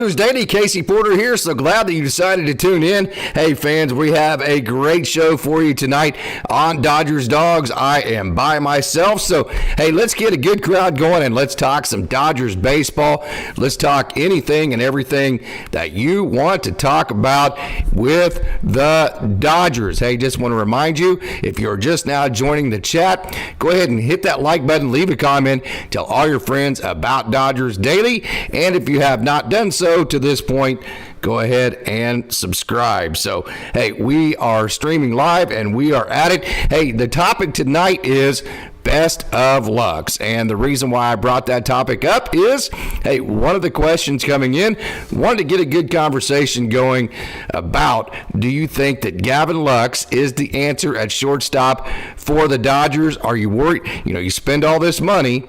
Daily, Casey Porter here. So glad that you decided to tune in. Hey fans, we have a great show for you tonight on Dodgers Dogs. I am by myself, so hey, let's get a good crowd going and let's talk some Dodgers baseball. Let's talk anything and everything that you want to talk about with the Dodgers. Hey, just want to remind you, if you're just now joining the chat, go ahead and hit that like button, leave a comment, tell all your friends about Dodgers Daily, and if you have not done so to this point, go ahead and subscribe. So, hey, we are streaming live and we are at it. Hey, the topic tonight is best of Lux. And the reason why I brought that topic up is, hey, one of the questions coming in, wanted to get a good conversation going about, do you think that Gavin Lux is the answer at shortstop for the Dodgers? Are you worried? You know, you spend all this money.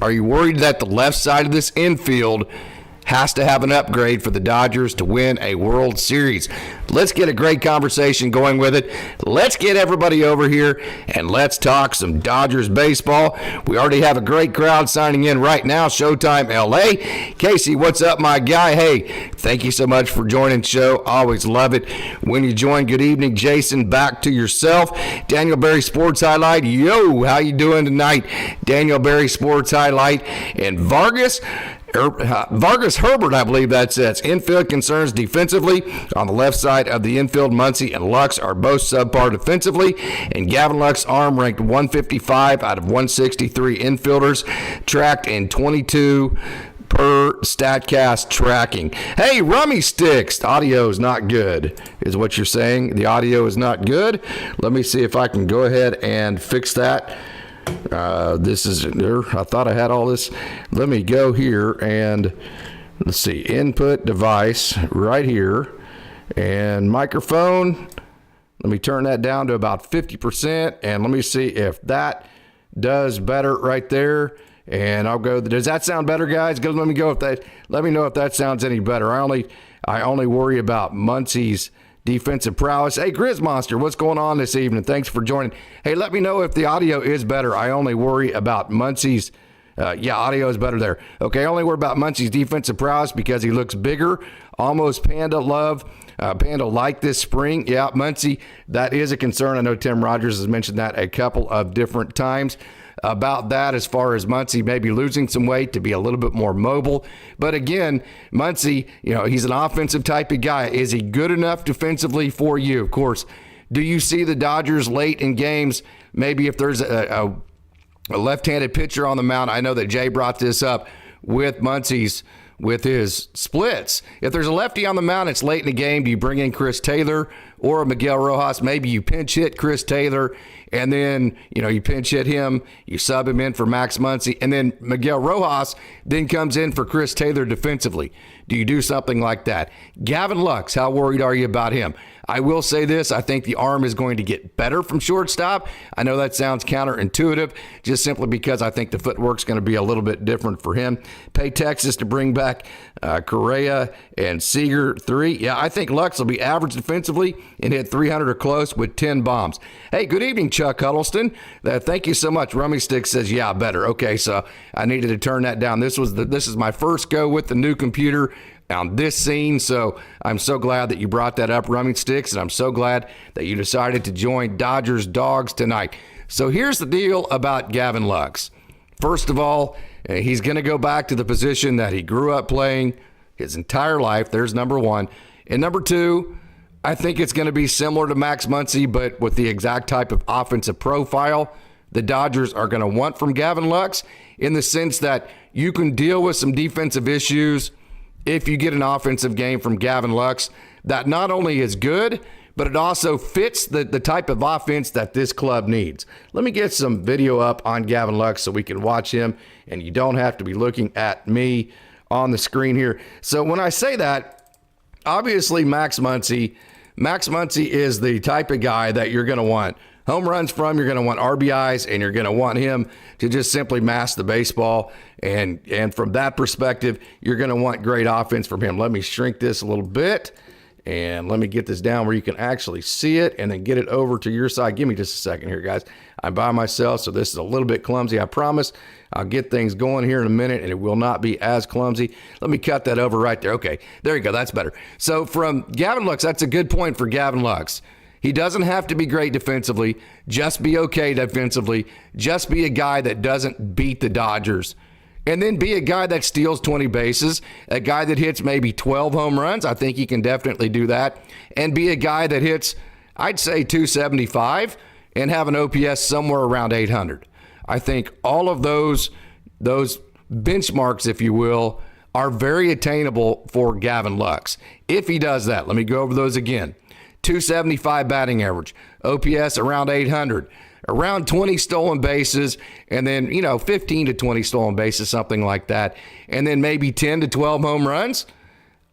Are you worried that the left side of this infield has to have an upgrade for the Dodgers to win a World Series? Let's get a great conversation going with it. Let's get everybody over here and let's talk some Dodgers baseball. We already have a great crowd signing in right now. Showtime LA. Casey, what's up, my guy? Hey, thank you so much for joining the show. Always love it when you join. Good evening, Jason. Back to yourself. Daniel Berry Sports Highlight. Yo, how you doing tonight? Daniel Berry Sports Highlight. And Vargas Herbert, I believe that says. Infield concerns defensively. On the left side of the infield, Muncy and Lux are both subpar defensively, and Gavin Lux arm ranked 155 out of 163 infielders, tracked in 22 per StatCast tracking. Hey, Rummy Sticks, the audio is not good, is what you're saying. The audio is not good. Let me see if I can go ahead and fix that. This is, I thought I had all this. Let me go here and let's see, input device right here and microphone. Let me turn that down to about 50% and let me see if that does better right there. And I'll go, does that sound better, guys? Let me go if that, let me know if that sounds any better. I only worry about Muncy's defensive prowess. Hey, Grizz Monster, what's going on this evening? Thanks for joining. Hey, let me know if the audio is better. I only worry about Muncy's, audio is better there. Okay, I only worry about Muncy's defensive prowess because he looks bigger, almost Panda-like this spring. Yeah, Muncy, that is a concern. I know Tim Rogers has mentioned that a couple of different times about that, as far as Muncy maybe losing some weight to be a little bit more mobile. But again, Muncy, you know, he's an offensive type of guy. Is he good enough defensively for you? Of course, do you see the Dodgers late in games, maybe if there's a left-handed pitcher on the mound? I know that Jay brought this up with Muncy's, with his splits. If there's a lefty on the mound, it's late in the game. Do you bring in Chris Taylor or Miguel Rojas? Maybe you pinch hit Chris Taylor, and then, you know, you pinch hit him, you sub him in for Max Muncy, and then Miguel Rojas then comes in for Chris Taylor defensively. Do you do something like that? Gavin Lux, how worried are you about him? I will say this, I think the arm is going to get better from shortstop. I know that sounds counterintuitive, just simply because I think the footwork's going to be a little bit different for him. Pay Texas to bring back Correa and Seager 3. Yeah, I think Lux will be average defensively and hit 300 or close with 10 bombs. Hey, good evening, Chuck Huddleston. Thank you so much. Rummy Stick says, yeah, better. Okay, so I needed to turn that down. This is my first go with the new computer on this scene, so I'm so glad that you brought that up, Rummy Sticks, and I'm so glad that you decided to join Dodgers Dogs tonight. So here's the deal about Gavin Lux. First of all, he's going to go back to the position that he grew up playing his entire life. There's number one. And number two, I think it's going to be similar to Max Muncy, but with the exact type of offensive profile the Dodgers are going to want from Gavin Lux, in the sense that you can deal with some defensive issues if you get an offensive game from Gavin Lux that not only is good, but it also fits the type of offense that this club needs. Let me get some video up on Gavin Lux so we can watch him, and you don't have to be looking at me on the screen here. So when I say that, obviously Max Muncy is the type of guy that you're going to want home runs from, you're going to want RBIs, and you're going to want him to just simply mass the baseball. And from that perspective, you're going to want great offense from him. Let me shrink this a little bit. And let me get this down where you can actually see it and then get it over to your side. Give me just a second here, guys. I'm by myself, so this is a little bit clumsy. I promise I'll get things going here in a minute, and it will not be as clumsy. Let me cut that over right there. Okay, there you go. That's better. So from Gavin Lux, that's a good point for Gavin Lux. He doesn't have to be great defensively. Just be okay defensively. Just be a guy that doesn't beat the Dodgers. And then be a guy that steals 20 bases, a guy that hits maybe 12 home runs. I think he can definitely do that. And be a guy that hits, I'd say, 275 and have an OPS somewhere around 800. I think all of those benchmarks, if you will, are very attainable for Gavin Lux. If he does that, let me go over those again. 275 batting average, OPS around 800. Around 20 stolen bases, and then, 15 to 20 stolen bases, something like that, and then maybe 10 to 12 home runs.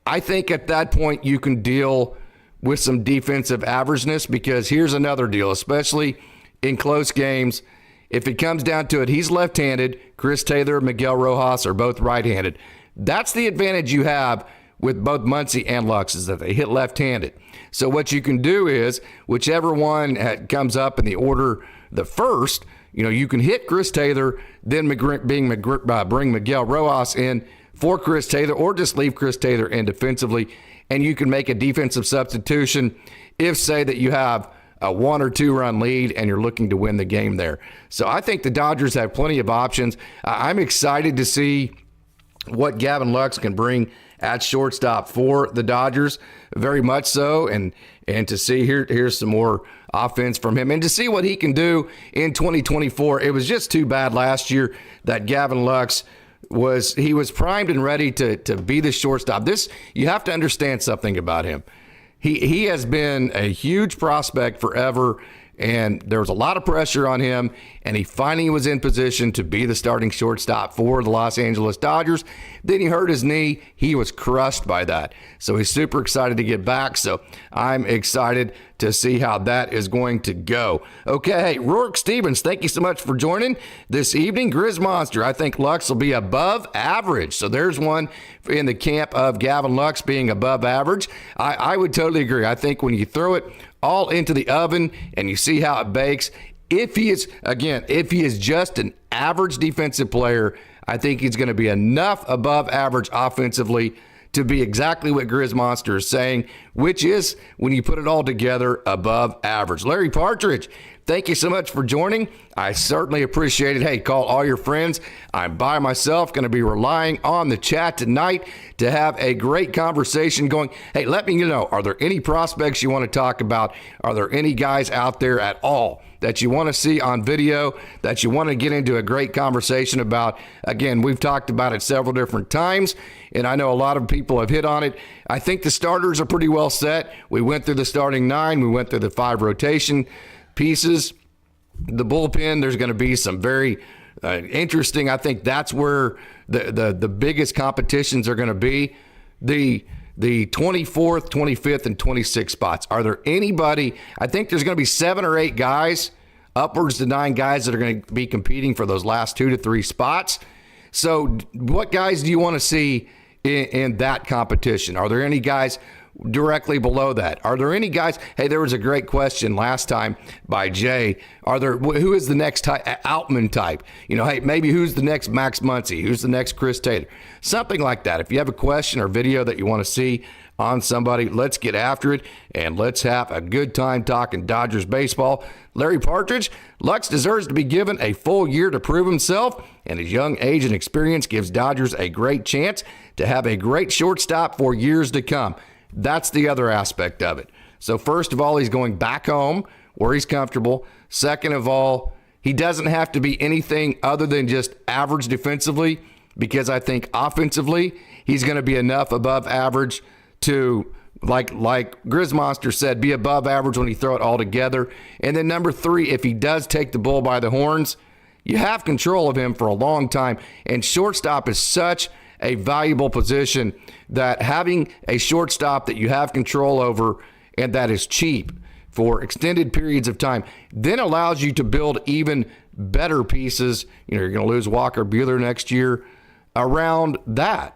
I think at that point you can deal with some defensive averageness, because here's another deal, especially in close games. If it comes down to it, he's left-handed. Chris Taylor, Miguel Rojas are both right-handed. That's the advantage you have with both Muncy and Lux, is that they hit left-handed. So what you can do is, whichever one comes up in the order the first, you can hit Chris Taylor, then bring Miguel Rojas in for Chris Taylor, or just leave Chris Taylor in defensively, and you can make a defensive substitution if, say, that you have a 1 or 2 run lead and you're looking to win the game there. So I think the Dodgers have plenty of options. I'm excited to see what Gavin Lux can bring at shortstop for the Dodgers, very much so, and to see here's some more offense from him, and to see what he can do in 2024. It was just too bad last year that Gavin Lux was primed and ready to be the shortstop. You have to understand something about him. He has been a huge prospect forever, and there was a lot of pressure on him, and he finally was in position to be the starting shortstop for the Los Angeles Dodgers. Then he hurt his knee. He was crushed by that. So he's super excited to get back. So I'm excited to see how that is going to go. Okay, hey, Rourke Stevens, thank you so much for joining this evening. Grizz Monster, I think Lux will be above average. So there's one in the camp of Gavin Lux being above average. I would totally agree. I think when you throw it all into the oven and you see how it bakes, if he is just an average defensive player, I think he's going to be enough above average offensively to be exactly what Grizz Monster is saying, which is, when you put it all together, above average. Larry Partridge, thank you so much for joining. I certainly appreciate it. Hey, call all your friends. I'm by myself, going to be relying on the chat tonight to have a great conversation going. Hey, let me know, are there any prospects you want to talk about? Are there any guys out there at all that you want to see on video, that you want to get into a great conversation about? Again, we've talked about it several different times, and I know a lot of people have hit on it. I think the starters are pretty well set. We went through the starting 9. We went through the 5 rotation pieces. The bullpen, there's going to be some very interesting. I think that's where the biggest competitions are going to be. The 24th, 25th, and 26th spots. Are there anybody? I think there's going to be 7 or 8 guys, upwards to 9 guys that are going to be competing for those last 2 to 3 spots. So what guys do you want to see in that competition? Are there any guys directly below that? Are there any guys? Hey, there was a great question last time by Jay. Who is the next Outman type? Hey, maybe who's the next Max Muncy? Who's the next Chris Taylor? Something like that. If you have a question or video that you want to see on somebody, let's get after it, and let's have a good time talking Dodgers baseball. Larry Partridge, Lux deserves to be given a full year to prove himself, and his young age and experience gives Dodgers a great chance to have a great shortstop for years to come. That's the other aspect of it. So first of all, he's going back home where he's comfortable. Second of all, he doesn't have to be anything other than just average defensively, because I think offensively, he's going to be enough above average to, like Grizz Monster said, be above average when you throw it all together. And then number 3, if he does take the bull by the horns, you have control of him for a long time. And shortstop is such a valuable position that having a shortstop that you have control over and that is cheap for extended periods of time then allows you to build even better pieces. You're going to lose Walker Buehler next year around that.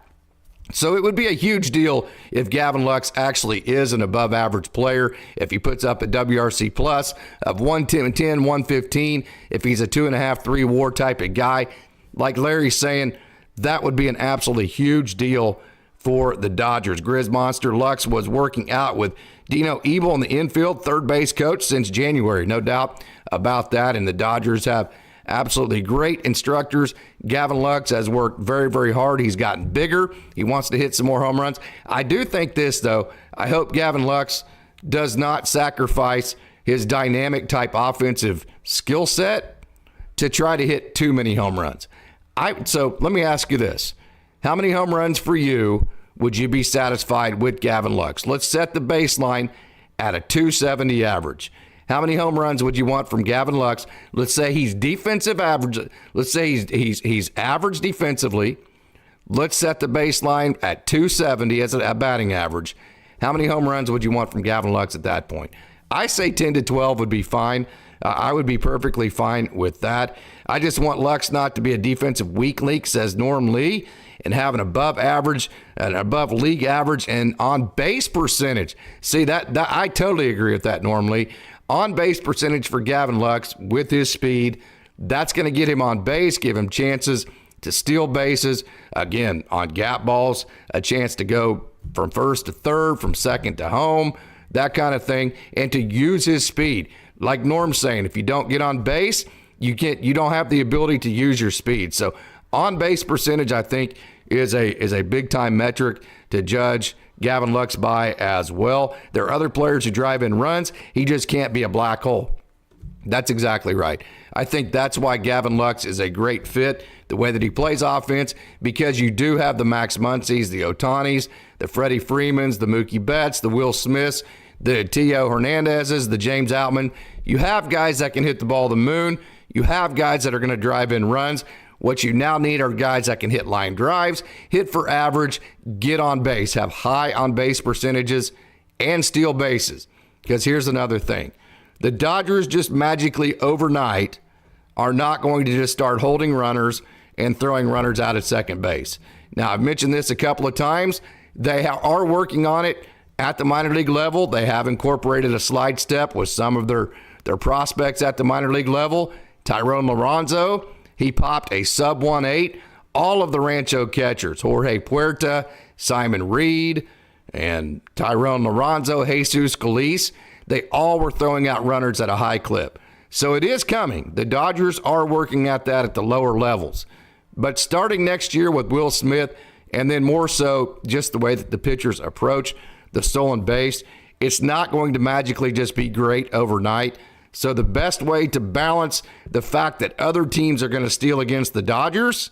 So it would be a huge deal if Gavin Lux actually is an above average player, if he puts up a WRC plus of 110, 115, if he's a 2.5, 3 WAR type of guy. Like Larry's saying, that would be an absolutely huge deal for the Dodgers. Grizz Monster Lux was working out with Dino Ebel in the infield, third base coach since January. No doubt about that. And the Dodgers have absolutely great instructors. Gavin Lux has worked very, very hard. He's gotten bigger. He wants to hit some more home runs. I do think this, though. I hope Gavin Lux does not sacrifice his dynamic type offensive skill set to try to hit too many home runs. So let me ask you this. How many home runs for you would you be satisfied with Gavin Lux? Let's set the baseline at a 270 average. How many home runs would you want from Gavin Lux? Let's say he's defensive average. Let's say he's average defensively. Let's set the baseline at 270 as a batting average. How many home runs would you want from Gavin Lux at that point? I say 10 to 12 would be fine. I would be perfectly fine with that. I just want Lux not to be a defensive weak link, says Norm Lee, and have an above average, an above league average, and on base percentage. See, that I totally agree with that, Norm Lee. On base percentage for Gavin Lux with his speed, that's going to get him on base, give him chances to steal bases. Again, on gap balls, a chance to go from first to third, from second to home, that kind of thing, and to use his speed. Like Norm's saying, if you don't get on base, you don't have the ability to use your speed. So on base percentage, I think, is a big time metric to judge Gavin Lux by as well. There are other players who drive in runs. He just can't be a black hole. That's exactly right. I think that's why Gavin Lux is a great fit, the way that he plays offense, because you do have the Max Muncies, the Otanis, the Freddie Freemans, the Mookie Betts, the Will Smiths, the Tio Hernandezes, the James Outman. You have guys that can hit the ball to the moon. You have guys that are going to drive in runs. What you now need are guys that can hit line drives, hit for average, get on base, have high on base percentages, and steal bases. Because here's another thing. The Dodgers just magically overnight are not going to just start holding runners and throwing runners out at second base. Now, I've mentioned this a couple of times. They are working on it at the minor league level. They have incorporated a slide step with some of their prospects at the minor league level. Tyrone Lorenzo, he popped a sub 1.8. All of the Rancho catchers, Jorge Puerta, Simon Reed, and Tyrone Lorenzo, Jesus Calise, they all were throwing out runners at a high clip. So it is coming. The Dodgers are working at that at the lower levels. But starting next year with Will Smith, and then more so just the way that the pitchers approach the stolen base, it's not going to magically just be great overnight. So the best way to balance the fact that other teams are going to steal against the Dodgers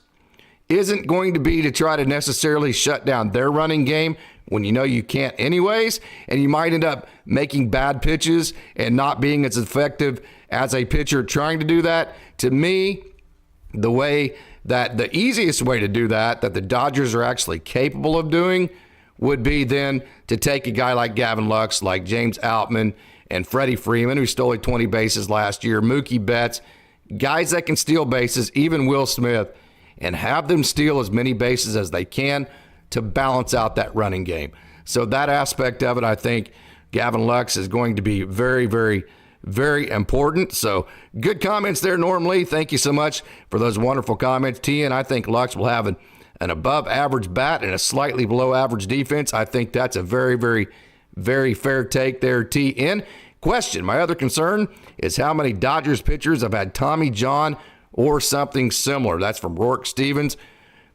isn't going to be to try to necessarily shut down their running game when you know you can't anyways, and you might end up making bad pitches and not being as effective as a pitcher trying to do that. To me, the easiest way to do that the Dodgers are actually capable of doing would be then to take a guy like Gavin Lux, like James Outman, and Freddie Freeman, who stole 20 bases last year, Mookie Betts, guys that can steal bases, even Will Smith, and have them steal as many bases as they can to balance out that running game. So that aspect of it, I think Gavin Lux is going to be very, very, very important. So good comments there, Norm Lee. Thank you so much for those wonderful comments. TN, I think Lux will have an above average bat and a slightly below average defense. I think that's a very, very, very fair take there, TN. Question, my other concern is how many Dodgers pitchers have had Tommy John or something similar. That's from Rourke Stevens.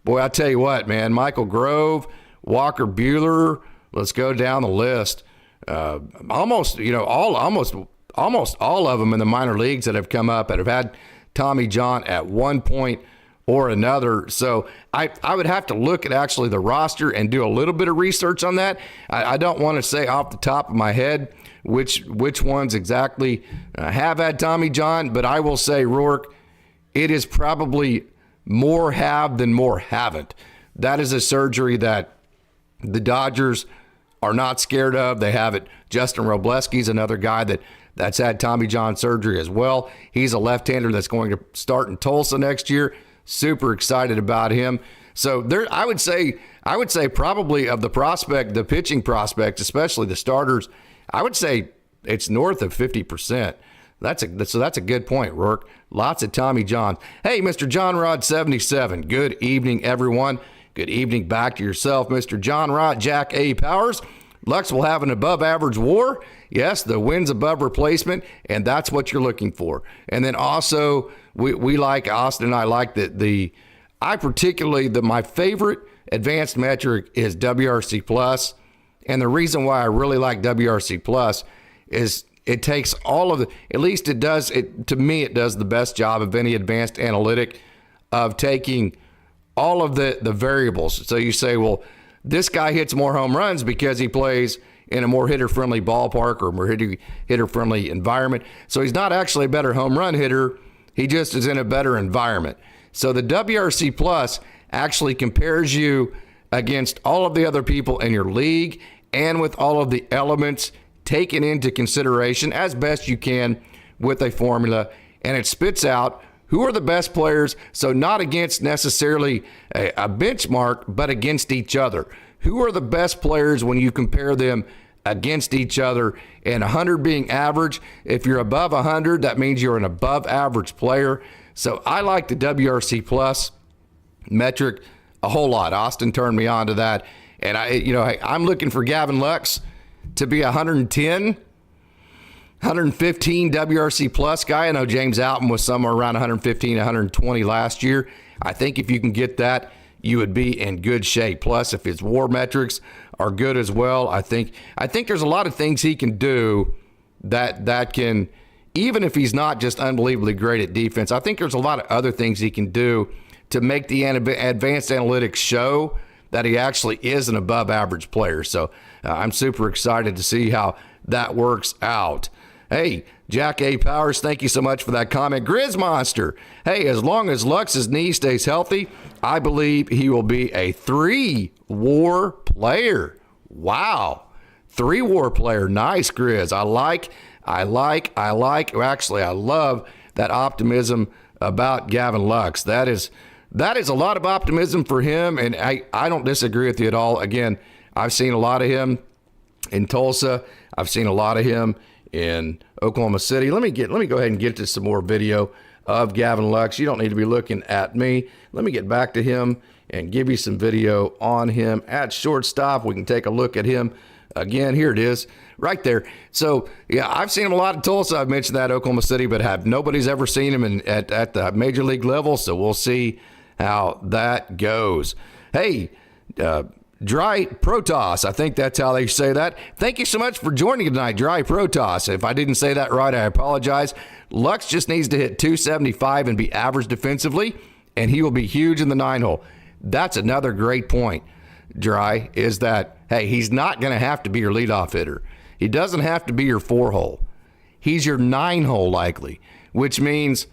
Boy, I tell you what, man, Michael Grove, Walker Buehler, let's go down the list. Almost all of them in the minor leagues that have come up that have had Tommy John at one point or another. So I would have to look at actually the roster and do a little bit of research on that. I don't want to say off the top of my head which ones exactly have had Tommy John, but I will say, Rourke, it is probably more have than more haven't. That is a surgery that the Dodgers are not scared of. They have it. Justin Robleski's another guy that's had Tommy John surgery as well. He's a left-hander that's going to start in Tulsa next year. Super excited about him. So there, I would say probably of the pitching prospects, especially the starters, I would say it's north of 50%. That's a good point, Rourke. Lots of Tommy John. Hey, Mr. John Rod 77. Good evening, everyone. Good evening back to yourself, Mr. John Rod. Jack A. Powers. Lux will have an above-average WAR. Yes, the wins above replacement, and that's what you're looking for. And then also, we like, Austin and I like my favorite advanced metric is WRC plus. And the reason why I really like WRC plus is it takes all of at least it does, to me, it does the best job of any advanced analytic of taking all of the variables. So you say, well, this guy hits more home runs because he plays in a more hitter-friendly ballpark or more hitter-friendly environment. So he's not actually a better home run hitter. He just is in a better environment. So the WRC Plus actually compares you against all of the other people in your league and with all of the elements taken into consideration as best you can with a formula. And it spits out who are the best players, so not against necessarily a benchmark, but against each other. Who are the best players when you compare them against each other? And 100 being average, if you're above 100, that means you're an above average player. So I like the WRC Plus metric a whole lot. Austin turned me on to that. And I'm looking for Gavin Lux to be 110. 115 WRC plus guy. I know James Alton was somewhere around 115, 120 last year. I think if you can get that, you would be in good shape. Plus, if his WAR metrics are good as well, I think there's a lot of things he can do that can, even if he's not just unbelievably great at defense, I think there's a lot of other things he can do to make the advanced analytics show that he actually is an above average player. So I'm super excited to see how that works out. Hey, Jack A. Powers, thank you so much for that comment. Grizz Monster, hey, as long as Lux's knee stays healthy, I believe he will be a 3-WAR player. Wow. 3-WAR player. Nice, Grizz. I love that optimism about Gavin Lux. That is a lot of optimism for him, and I don't disagree with you at all. Again, I've seen a lot of him in Tulsa. I've seen a lot of him in Oklahoma City. Let me go ahead and get to some more video of Gavin Lux. You don't need to be looking at me. Let me get back to him and give you some video on him at shortstop. We can take a look at him again. Here it is right there. So yeah, I've seen him a lot in Tulsa. I've mentioned that Oklahoma City, but nobody's ever seen him at the major league level. So we'll see how that goes. Hey, Dry Protoss, I think that's how they say that. Thank you so much for joining tonight, Dry Protoss. If I didn't say that right, I apologize. Lux just needs to hit 275 and be average defensively, and he will be huge in the 9-hole. That's another great point, Dry, is that, hey, he's not going to have to be your leadoff hitter. He doesn't have to be your 4-hole. He's your 9-hole likely, which means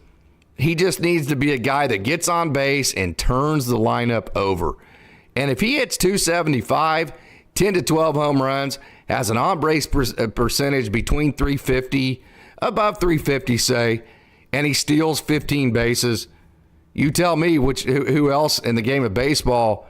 he just needs to be a guy that gets on base and turns the lineup over. And if he hits 275, 10 to 12 home runs, has an on-base percentage between 350, above 350, say, and he steals 15 bases, you tell me who else in the game of baseball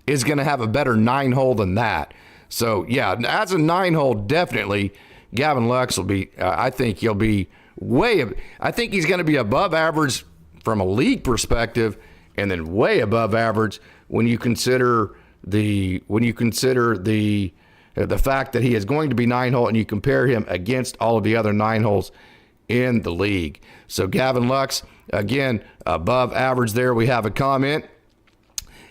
is going to have a better 9-hole than that. So, yeah, as a 9-hole, definitely, Gavin Lux will be, I think he'll be I think he's going to be above average from a league perspective, and then way above average when you consider the fact that he is going to be 9-hole and you compare him against all of the other 9-holes in the league. So Gavin Lux, again, above average there. We have a comment.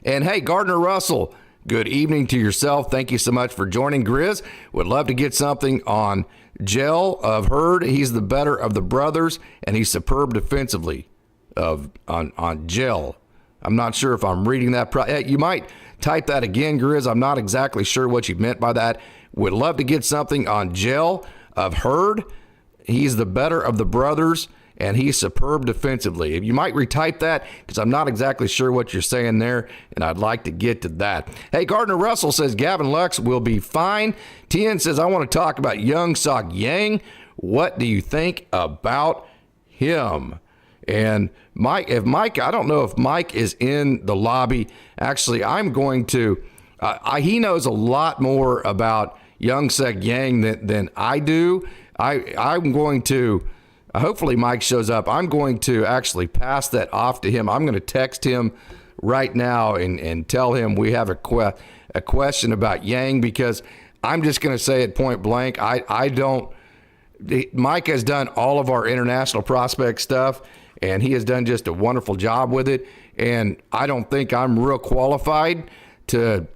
And hey, Gardner Russell, good evening to yourself. Thank you so much for joining, Grizz. Would love to get something on Gel. I've heard he's the better of the brothers and he's superb defensively on Gel. I'm not sure if I'm reading that. You might type that again, Grizz. I'm not exactly sure what you meant by that. Would love to get something on Gel. I've heard he's the better of the brothers, and he's superb defensively. You might retype that because I'm not exactly sure what you're saying there, and I'd like to get to that. Hey, Gardner Russell says Gavin Lux will be fine. Tien says, I want to talk about Young Sok Yang. What do you think about him? And if Mike, I don't know if Mike is in the lobby. Actually, I'm going to, he knows a lot more about Youngsek Yang than I do. I'm going to, hopefully Mike shows up. I'm going to actually pass that off to him. I'm going to text him right now and tell him we have a question about Yang, because I'm just going to say it point blank. Mike has done all of our international prospect stuff, and he has done just a wonderful job with it. And I don't think I'm real qualified to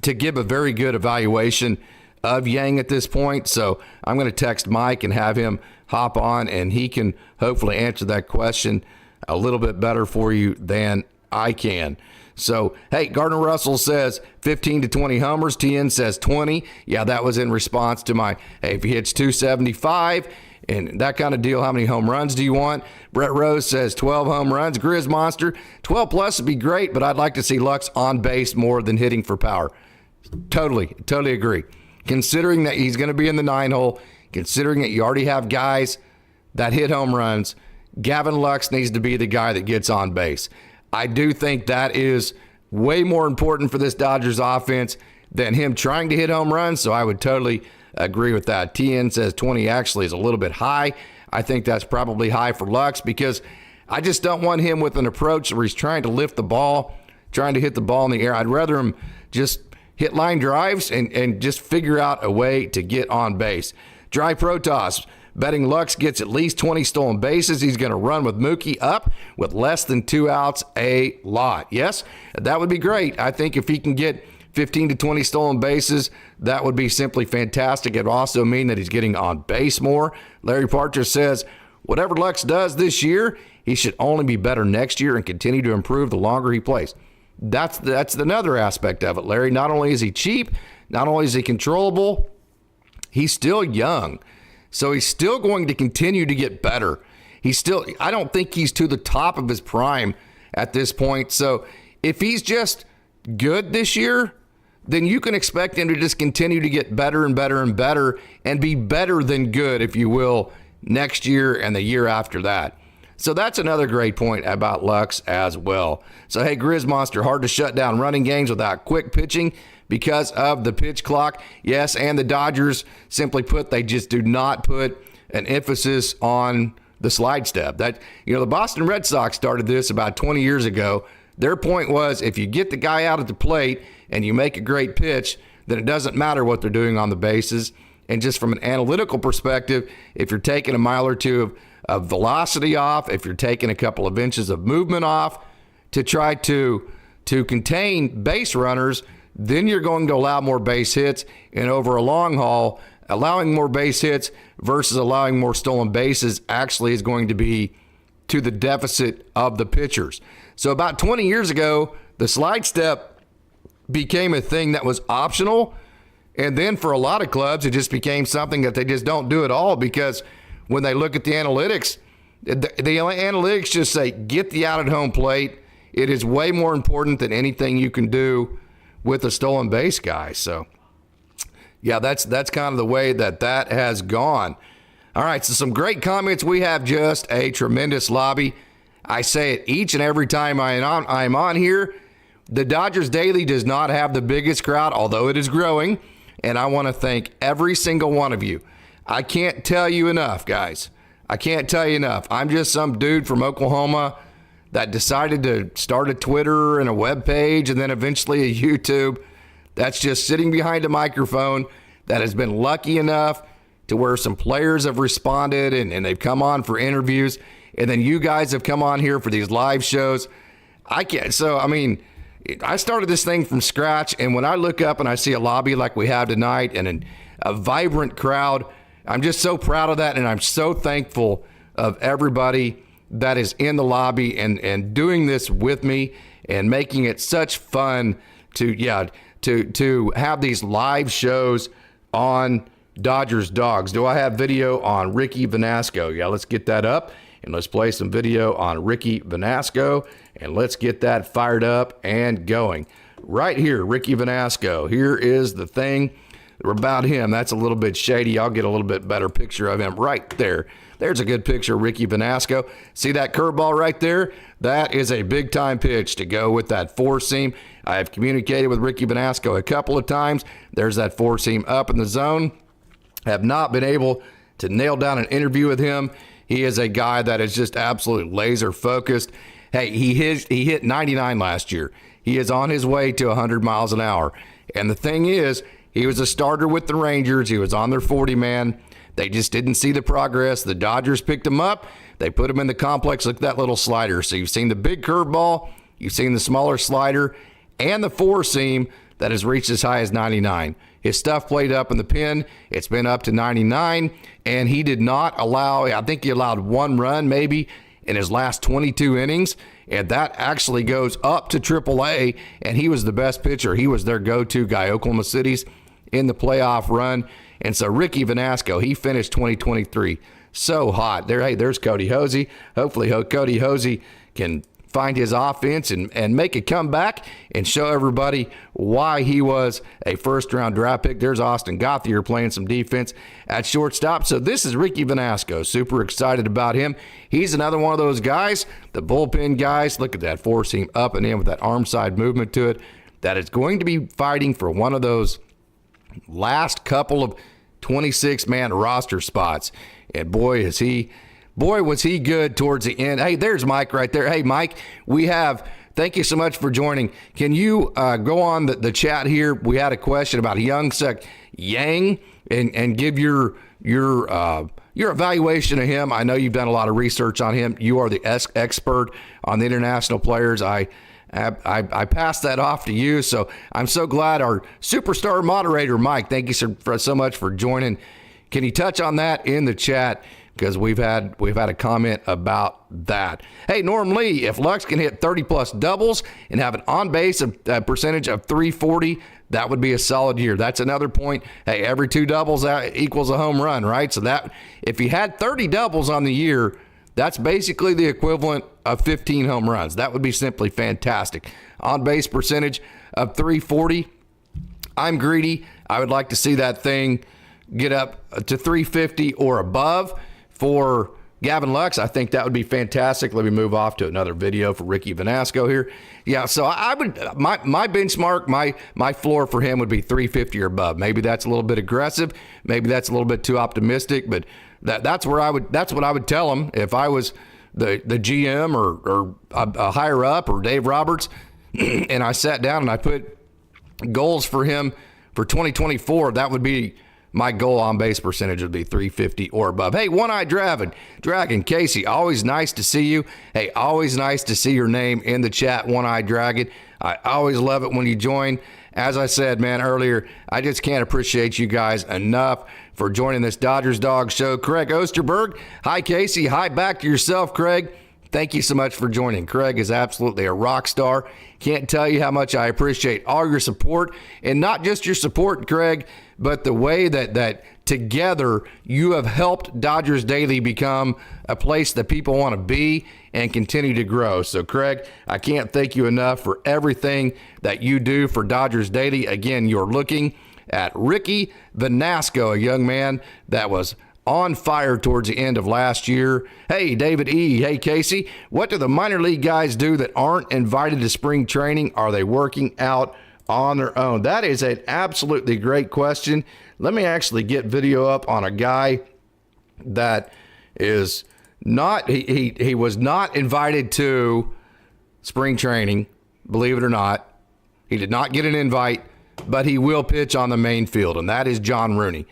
give a very good evaluation of Yang at this point. So I'm going to text Mike and have him hop on, and he can hopefully answer that question a little bit better for you than I can. So, hey, Gardner Russell says 15 to 20 homers. TN says 20. Yeah, that was in response to my, hey, if he hits 275 and that kind of deal, how many home runs do you want? Brett Rose says 12 home runs. Grizz Monster, 12 plus would be great, but I'd like to see Lux on base more than hitting for power. Totally agree. Considering that he's going to be in the 9-hole, considering that you already have guys that hit home runs, Gavin Lux needs to be the guy that gets on base. I do think that is way more important for this Dodgers offense than him trying to hit home runs, so I would totally agree with that. TN says 20 actually is a little bit high. I think that's probably high for Lux, because I just don't want him with an approach where he's trying to lift the ball, trying to hit the ball in the air. I'd rather him just hit line drives and just figure out a way to get on base. Dry Protoss, betting Lux gets at least 20 stolen bases. He's going to run with Mookie up with less than 2 outs a lot. Yes, that would be great. I think if he can get 15 to 20 stolen bases, that would be simply fantastic. It would also mean that he's getting on base more. Larry Partridge says, whatever Lux does this year, he should only be better next year and continue to improve the longer he plays. That's another aspect of it, Larry. Not only is he cheap, not only is he controllable, he's still young. So he's still going to continue to get better. I don't think he's to the top of his prime at this point. So if he's just good this year, then you can expect him to just continue to get better and better and better and be better than good, if you will, next year and the year after that. So that's another great point about Lux as well. So, hey, Grizz Monster, hard to shut down running games without quick pitching because of the pitch clock. Yes, and the Dodgers, simply put, they just do not put an emphasis on the slide step. The Boston Red Sox started this about 20 years ago. Their point was, if you get the guy out at the plate and you make a great pitch, then it doesn't matter what they're doing on the bases. And just from an analytical perspective, if you're taking a mile or two of velocity off, if you're taking a couple of inches of movement off to try to contain base runners, then you're going to allow more base hits. And over a long haul, allowing more base hits versus allowing more stolen bases actually is going to be to the deficit of the pitchers. So about 20 years ago, the slide step became a thing that was optional. And then for a lot of clubs, it just became something that they just don't do at all, because when they look at the analytics, the analytics just say, get the out at home plate. It is way more important than anything you can do with a stolen base guy. So, yeah, that's kind of the way that has gone. All right, so some great comments. We have just a tremendous lobby. I say it each and every time I'm on here. The Dodgers Daily does not have the biggest crowd, although it is growing, and I want to thank every single one of you. I can't tell you enough, guys. I can't tell you enough. I'm just some dude from Oklahoma that decided to start a Twitter and a web page and then eventually a YouTube that's just sitting behind a microphone, that has been lucky enough to where some players have responded and they've come on for interviews, and then you guys have come on here for these live shows. I started this thing from scratch, and when I look up and I see a lobby like we have tonight and a vibrant crowd, I'm just so proud of that, and I'm so thankful of everybody that is in the lobby and doing this with me and making it such fun to have these live shows on Dodgers Dogs. Do I have video on Ricky Vanasco? Yeah, let's get that up, and let's play some video on Ricky Vanasco, and let's get that fired up and going. Right here, Ricky Vanasco. Here is the thing. about him. That's a little bit shady. I'll get a little bit better picture of him right there. There's a good picture of Ricky Vanasco. See that curveball right there? That is a big-time pitch to go with that four-seam. I have communicated with Ricky Vanasco a couple of times. There's that four-seam up in the zone. Have not been able to nail down an interview with him. He is a guy that is just absolutely laser-focused. Hey, he hit 99 last year. He is on his way to 100 miles an hour. And the thing is, he was a starter with the Rangers. He was on their 40-man. They just didn't see the progress. The Dodgers picked him up. They put him in the complex like that little slider. So you've seen the big curveball, you've seen the smaller slider, and the four-seam that has reached as high as 99. His stuff played up in the pen. It's been up to 99, and he did not allow, I think he allowed one run maybe in his last 22 innings, and that actually goes up to AAA, and he was the best pitcher. He was their go-to guy. Oklahoma City's in the playoff run. And so Ricky Vanasco, he finished 2023 so hot. There's Cody Hosey. Hopefully Cody Hosey can find his offense and make a comeback and show everybody why he was a first-round draft pick. There's Austin Gothier playing some defense at shortstop. So this is Ricky Vanasco. Super excited about him. He's another one of those guys, the bullpen guys. Look at that four-seam up and in with that arm side movement to it. That is going to be fighting for one of those last couple of 26-man roster spots. And boy, was he good towards the end. Hey, there's Mike right there. Hey, Mike, thank you so much for joining. Can you go on the chat here? We had a question about Youngsuk Yang and give your evaluation of him. I know you've done a lot of research on him. You are the expert on the international players. I passed that off to you, so I'm so glad our superstar moderator, Mike, thank you so much for joining. Can you touch on that in the chat? Because we've had a comment about that. Hey, Norm Lee, if Lux can hit 30-plus doubles and have an on-base percentage of 340, that would be a solid year. That's another point. Hey, every two doubles equals a home run, right? So that if he had 30 doubles on the year, that's basically the equivalent of 15 home runs. That would be simply fantastic. On-base percentage of 340. I'm greedy. I would like to see that thing get up to 350 or above for Gavin Lux. I think that would be fantastic. Let me move off to another video for Ricky Vanasco here. Yeah, so I would my benchmark, my floor for him would be 350 or above. Maybe that's a little bit aggressive. Maybe that's a little bit too optimistic, but that's what I would tell him if I was the GM or a higher up or Dave Roberts, and I sat down and I put goals for him for 2024. That would be my goal on base percentage would be 350 or above. Hey, One-Eyed Dragon, Casey, always nice to see you. Hey, always nice to see your name in the chat, One-Eyed Dragon. I always love it when you join. As I said, man, earlier, I just can't appreciate you guys enough for joining this Dodgers Dog Show. Craig Osterberg, hi, Casey. Hi back to yourself, Craig. Thank you so much for joining. Craig is absolutely a rock star. Can't tell you how much I appreciate all your support, and not just your support, Craig, but the way that together you have helped Dodgers Daily become a place that people want to be and continue to grow. So, Craig, I can't thank you enough for everything that you do for Dodgers Daily. Again, you're looking at Ricky Vanasco, a young man that was on fire towards the end of last year. Hey, David E. Hey, Casey, what do the minor league guys do that aren't invited to spring training? Are they working out on their own? That is an absolutely great question. Let me actually get video up on a guy that is not, he was not invited to spring training, believe it or not. He did not get an invite, but he will pitch on the main field, and that is John Rooney.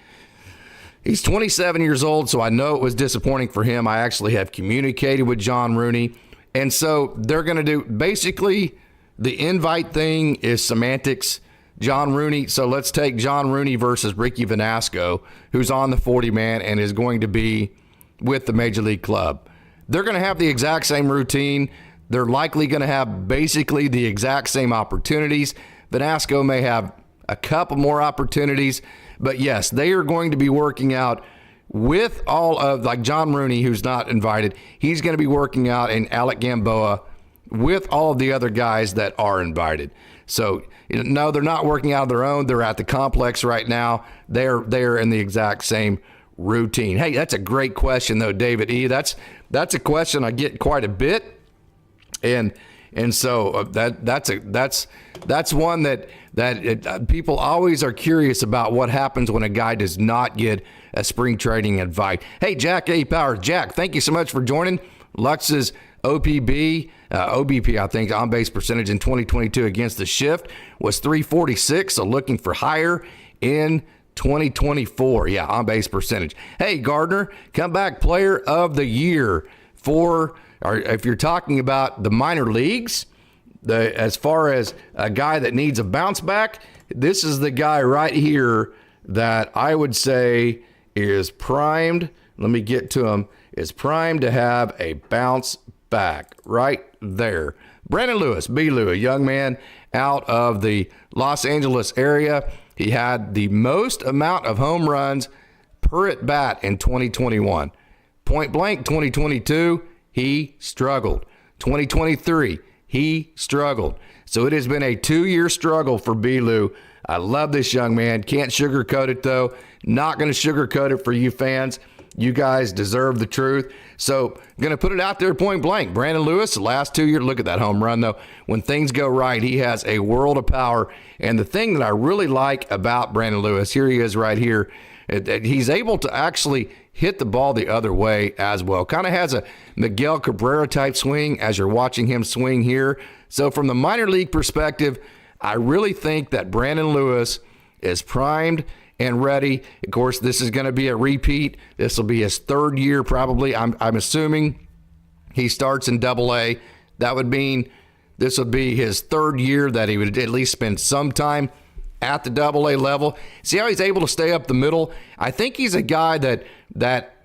He's 27 years old, so I know it was disappointing for him. I actually have communicated with John Rooney, and so they're going to do, basically, the invite thing is semantics. John Rooney, so let's take John Rooney versus Ricky Vanasco, who's on the 40-man and is going to be with the Major League Club. They're going to have the exact same routine. They're likely going to have basically the exact same opportunities. Vanasco may have a couple more opportunities, but yes, they are going to be working out with all of, like John Rooney, who's not invited. He's going to be working out in Alec Gamboa with all of the other guys that are invited. So, no, they're not working out of their own. They're at the complex right now. They're in the exact same routine. Hey, that's a great question, though, David E. That's a question I get quite a bit, and so that's one that people always are curious about what happens when a guy does not get a spring training invite. Hey, Jack A. Powers. Jack, thank you so much for joining. Lux's OBP, I think, on-base percentage in 2022 against the shift was .346, so looking for higher in 2024. Yeah, on-base percentage. Hey, Gardner, comeback player of the year or if you're talking about the minor leagues, as far as a guy that needs a bounce back, this is the guy right here that I would say is primed. Let me get to him. Is primed to have a bounce back right there. Brandon Lewis, B-Lou, a young man out of the Los Angeles area. He had the most amount of home runs per at bat in 2021. Point blank 2022, he struggled. 2023, he struggled. So it has been a 2-year struggle for B-Lou. I love this young man. Can't sugarcoat it, though. Not going to sugarcoat it for you fans. You guys deserve the truth. So I'm going to put it out there point blank. Brandon Lewis, the last 2 years, look at that home run, though. When things go right, he has a world of power. And the thing that I really like about Brandon Lewis, here he is right here, he's able to actually hit the ball the other way as well. Kind of has a Miguel Cabrera type swing as you're watching him swing here. So from the minor league perspective, I really think that Brandon Lewis is primed and ready. Of course, this is going to be a repeat. This will be his 3rd year probably. I'm assuming he starts in AA. That would mean this would be his 3rd year that he would at least spend some time at the AA level. See how he's able to stay up the middle? I think he's a guy that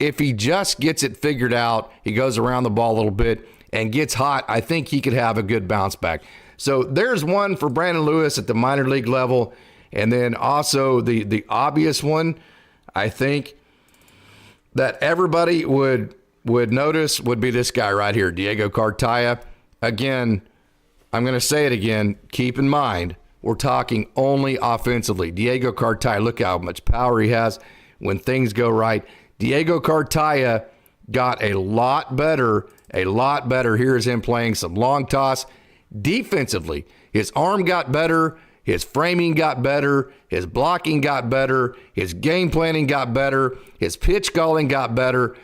if he just gets it figured out, he goes around the ball a little bit and gets hot, I think he could have a good bounce back. So there's one for Brandon Lewis at the minor league level. And then also the obvious one, I think, that everybody would notice would be this guy right here, Diego Cartaya. Again, I'm going to say it again. Keep in mind, we're talking only offensively. Diego Cartaya, look how much power he has when things go right. Diego Cartaya got a lot better. Here's him playing some long toss. Defensively, his arm got better. His framing got better. His blocking got better. His game planning got better. His pitch calling got better.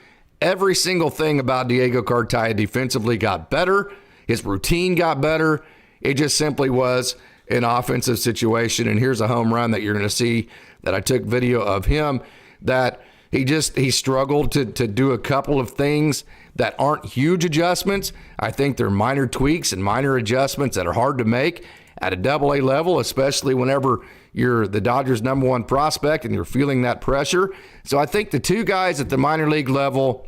Every single thing about Diego Cartaya defensively got better. His routine got better. It just simply was an offensive situation. And here's a home run that you're going to see that I took video of him, that he struggled to do a couple of things that aren't huge adjustments. I think they're minor tweaks and minor adjustments that are hard to make at a AA level, especially whenever you're the Dodgers' #1 prospect and you're feeling that pressure. So I think the two guys at the minor league level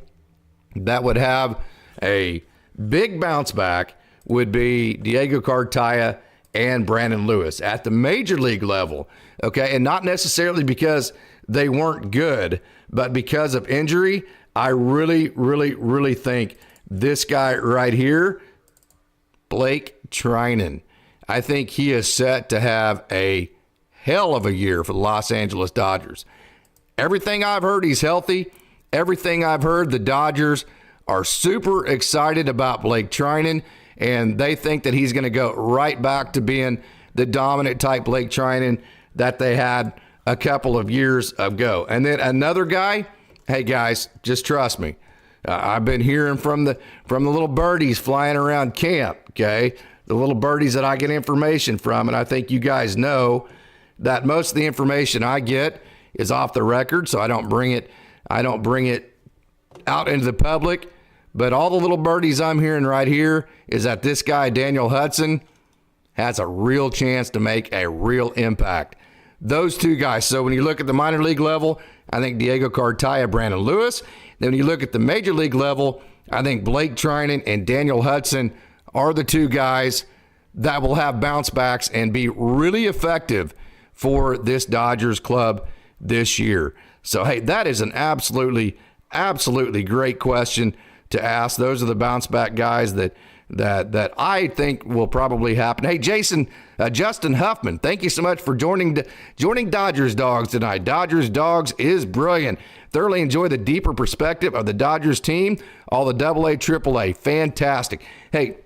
that would have a big bounce back would be Diego Cartaya and Brandon Lewis. At the major league level, okay, and not necessarily because they weren't good, but because of injury, I really, really, really think this guy right here, Blake Treinen, I think he is set to have a hell of a year for the Los Angeles Dodgers. Everything I've heard, he's healthy. Everything I've heard, the Dodgers are super excited about Blake Treinen, and they think that he's going to go right back to being the dominant type Blake Treinen that they had a couple of years ago. And then another guy, hey guys, just trust me. I've been hearing from the little birdies flying around camp, okay? The little birdies that I get information from, and I think you guys know that most of the information I get is off the record, so I don't bring it out into the public. But all the little birdies I'm hearing right here is that this guy, Daniel Hudson, has a real chance to make a real impact. Those two guys. So when you look at the minor league level, I think Diego Cartaya, Brandon Lewis. Then when you look at the major league level, I think Blake Treinen and Daniel Hudson are the two guys that will have bounce backs and be really effective for this Dodgers club this year. So, hey, that is an absolutely great question to ask. Those are the bounce back guys that that I think will probably happen. Hey, Justin Huffman, thank you so much for joining Dodgers Dogs tonight. Dodgers Dogs is brilliant. Thoroughly enjoy the deeper perspective of the Dodgers team, all the AA, AAA. Fantastic. Hey,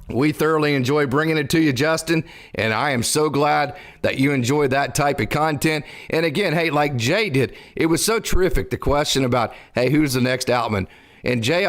we thoroughly enjoy bringing it to you, Justin, and I am so glad that you enjoy that type of content. And again, hey, like Jay did, it was so terrific, the question about, hey, who's the next Outman? And Jay,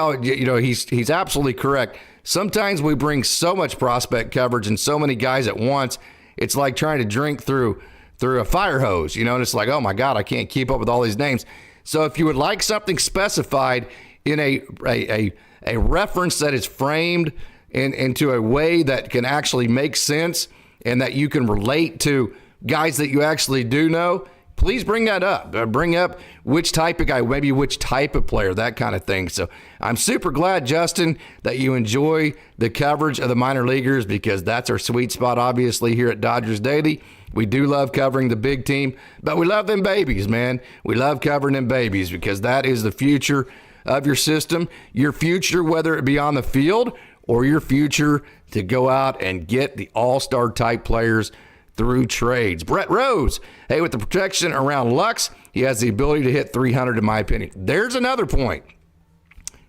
he's absolutely correct. Sometimes we bring so much prospect coverage and so many guys at once, it's like trying to drink through a fire hose, and it's like, oh my God, I can't keep up with all these names. So if you would like something specified in a reference that is framed into a way that can actually make sense and that you can relate to guys that you actually do know, please bring that up. Bring up which type of guy, maybe which type of player, that kind of thing. So I'm super glad, Justin, that you enjoy the coverage of the minor leaguers, because that's our sweet spot, obviously, here at Dodgers Daily. We do love covering the big team, but we love them babies, man. We love covering them babies because that is the future of your system, your future, whether it be on the field or your future to go out and get the all-star type players through trades. Brett Rose, hey, with the protection around Lux, he has the ability to hit 300, in my opinion. There's another point.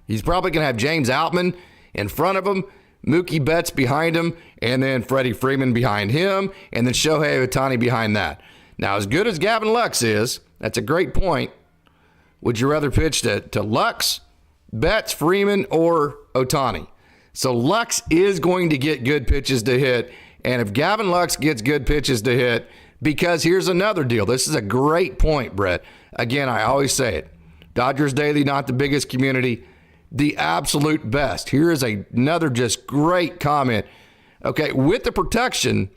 He's probably going to have James Outman in front of him, Mookie Betts behind him, and then Freddie Freeman behind him, and then Shohei Ohtani behind that. Now, as good as Gavin Lux is, that's a great point. Would you rather pitch to Lux, Betts, Freeman, or Ohtani? So Lux is going to get good pitches to hit, and if Gavin Lux gets good pitches to hit, because here's another deal. This is a great point, Brett. Again, I always say it. Dodgers Daily, not the biggest community, the absolute best. Here is another just great comment. Okay, with the protection,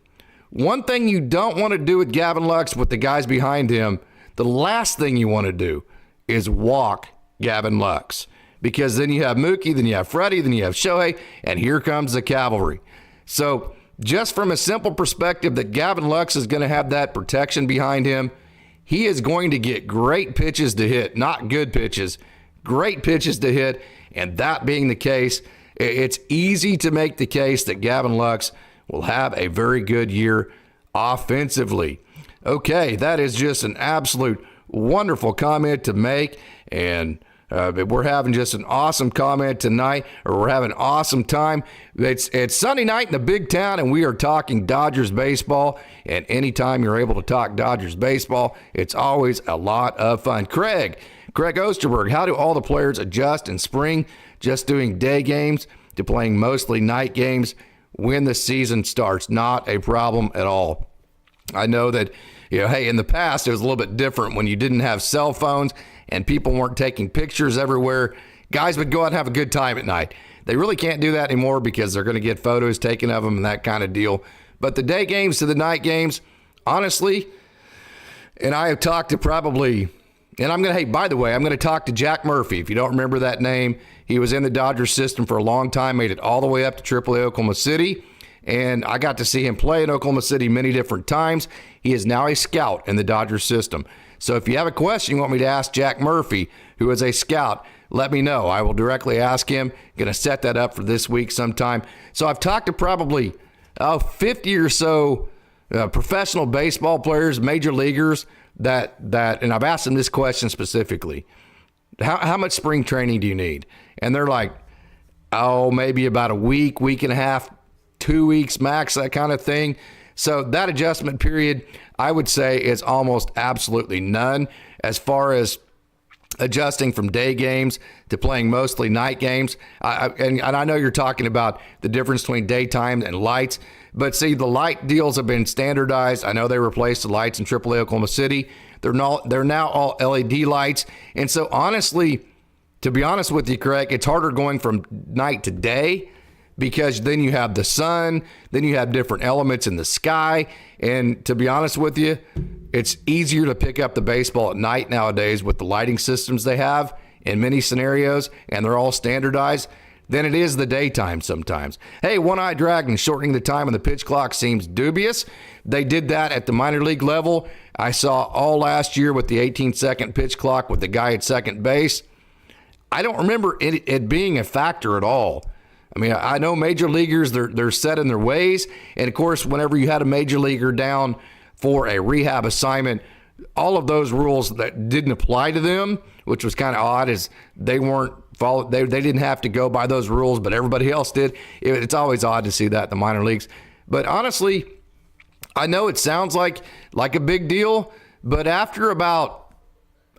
one thing you don't want to do with Gavin Lux with the guys behind him, the last thing you want to do is walk Gavin Lux. Because then you have Mookie, then you have Freddie, then you have Shohei, and here comes the cavalry. So just from a simple perspective that Gavin Lux is going to have that protection behind him, he is going to get great pitches to hit, not good pitches, great pitches to hit. And that being the case, it's easy to make the case that Gavin Lux will have a very good year offensively. Okay, that is just an absolute wonderful comment to make. And we're having just an awesome comment tonight, or we're having an awesome time. It's Sunday night in the big town, and we are talking Dodgers baseball. And anytime you're able to talk Dodgers baseball, it's always a lot of fun. Craig Osterberg, how do all the players adjust in spring, just doing day games to playing mostly night games when the season starts? Not a problem at all. I know that, hey, in the past, it was a little bit different when you didn't have cell phones and people weren't taking pictures everywhere. Guys would go out and have a good time at night. They really can't do that anymore because they're going to get photos taken of them and that kind of deal. But the day games to the night games, honestly, and I have talked to probably, and I'm going to talk to Jack Murphy. If you don't remember that name, he was in the Dodgers system for a long time, made it all the way up to AAA Oklahoma City. And I got to see him play in Oklahoma City many different times. He is now a scout in the Dodgers system. So if you have a question you want me to ask Jack Murphy, who is a scout, let me know. I will directly ask him. Going to set that up for this week sometime. So I've talked to probably 50 or so professional baseball players, major leaguers, that and I've asked them this question specifically. How much spring training do you need? And they're like, maybe about a week and a half, 2 weeks max, that kind of thing. So that adjustment period, I would say, is almost absolutely none as far as adjusting from day games to playing mostly night games. And I know you're talking about the difference between daytime and lights, but see, the light deals have been standardized. I know they replaced the lights in AAA Oklahoma City. They're now all LED lights. And so honestly, to be honest with you, Craig, it's harder going from night to day, because then you have the sun, then you have different elements in the sky. And to be honest with you, it's easier to pick up the baseball at night nowadays with the lighting systems they have in many scenarios, and they're all standardized, than it is the daytime sometimes. Hey, One-Eye Dragon, shortening the time on the pitch clock seems dubious. They did that at the minor league level. I saw all last year with the 18-second pitch clock with the guy at second base. I don't remember it being a factor at all. I mean, I know major leaguers, they're set in their ways. And, of course, whenever you had a major leaguer down for a rehab assignment, all of those rules that didn't apply to them, which was kind of odd, is they weren't followed. They didn't have to go by those rules, but everybody else did. It's always odd to see that in the minor leagues. But honestly, I know it sounds like a big deal, but after about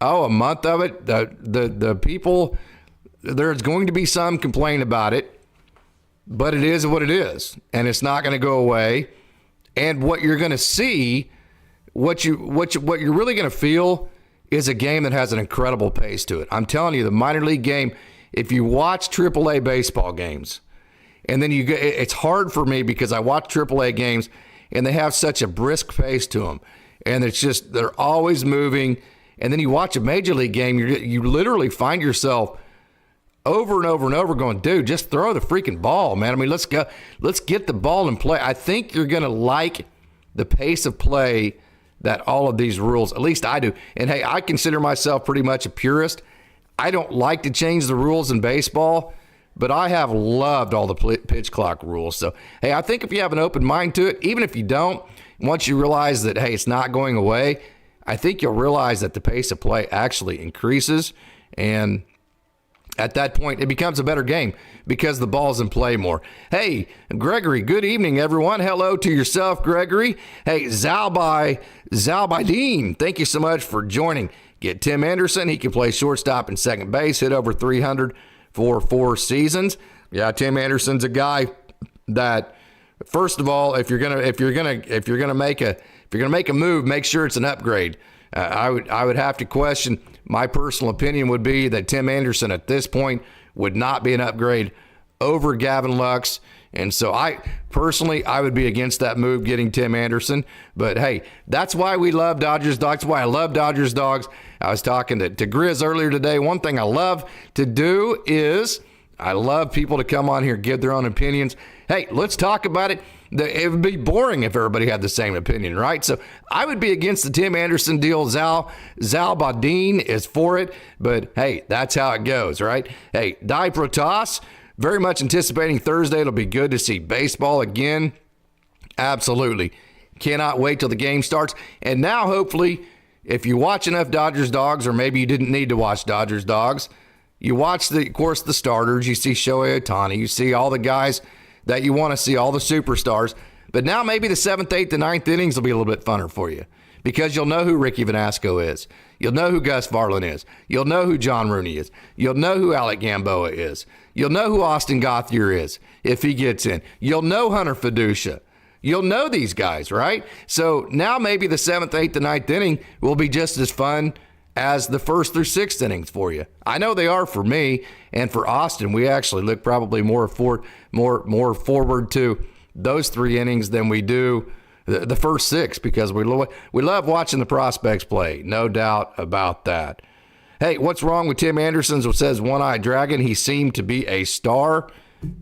a month of it, the people, there's going to be some complain about it. But it is what it is, and it's not going to go away. And what you're going to see, what you're really going to feel, is a game that has an incredible pace to it. I'm telling you, the minor league game. If you watch AAA baseball games, and then it's hard for me because I watch AAA games, and they have such a brisk pace to them, and it's just they're always moving. And then you watch a major league game, you literally find yourself over and over and over going, dude, just throw the freaking ball, man. I mean, let's get the ball in play. I think you're going to like the pace of play that all of these rules, at least I do. And hey, I consider myself pretty much a purist. I don't like to change the rules in baseball, but I have loved all the pitch clock rules. So, hey, I think if you have an open mind to it, even if you don't, once you realize that, hey, it's not going away, I think you'll realize that the pace of play actually increases. And at that point, it becomes a better game because the ball's in play more. Hey, Gregory, good evening, everyone. Hello to yourself, Gregory. Hey, Zalbydeen, thank you so much for joining. Get Tim Anderson. He can play shortstop and second base, hit over 300 for 4 seasons. Yeah, Tim Anderson's a guy that, first of all, if you're gonna make a move, make sure it's an upgrade. I would have to question. My personal opinion would be that Tim Anderson at this point would not be an upgrade over Gavin Lux. And so I would be against that move, getting Tim Anderson. But hey, that's why we love Dodgers Dogs. That's why I love Dodgers Dogs. I was talking to Grizz earlier today. One thing I love to do is I love people to come on here, give their own opinions. Hey, let's talk about it. It would be boring if everybody had the same opinion, right? So I would be against the Tim Anderson deal. Zalbydeen is for it, but hey, that's how it goes, right? Hey, Die Protoss, very much anticipating Thursday. It'll be good to see baseball again. Absolutely. Cannot wait till the game starts. And now, hopefully, if you watch enough Dodgers Dogs, or maybe you didn't need to watch Dodgers Dogs, you watch, of course, the starters. You see Shohei Ohtani. You see all the guys that you want to see, all the superstars. But now maybe the 7th, 8th, and 9th innings will be a little bit funner for you because you'll know who Ricky Vasco is. You'll know who Gus Varlin is. You'll know who John Rooney is. You'll know who Alec Gamboa is. You'll know who Austin Gauthier is if he gets in. You'll know Hunter Fiducia. You'll know these guys, right? So now maybe the 7th, 8th, and 9th inning will be just as fun as the 1st through 6th innings for you. I know they are for me, and for Austin, we actually look probably more forward to those 3 innings than we do the first 6 because we love watching the prospects play. No doubt about that. Hey, what's wrong with Tim Anderson? Says One-Eyed Dragon. He seemed to be a star.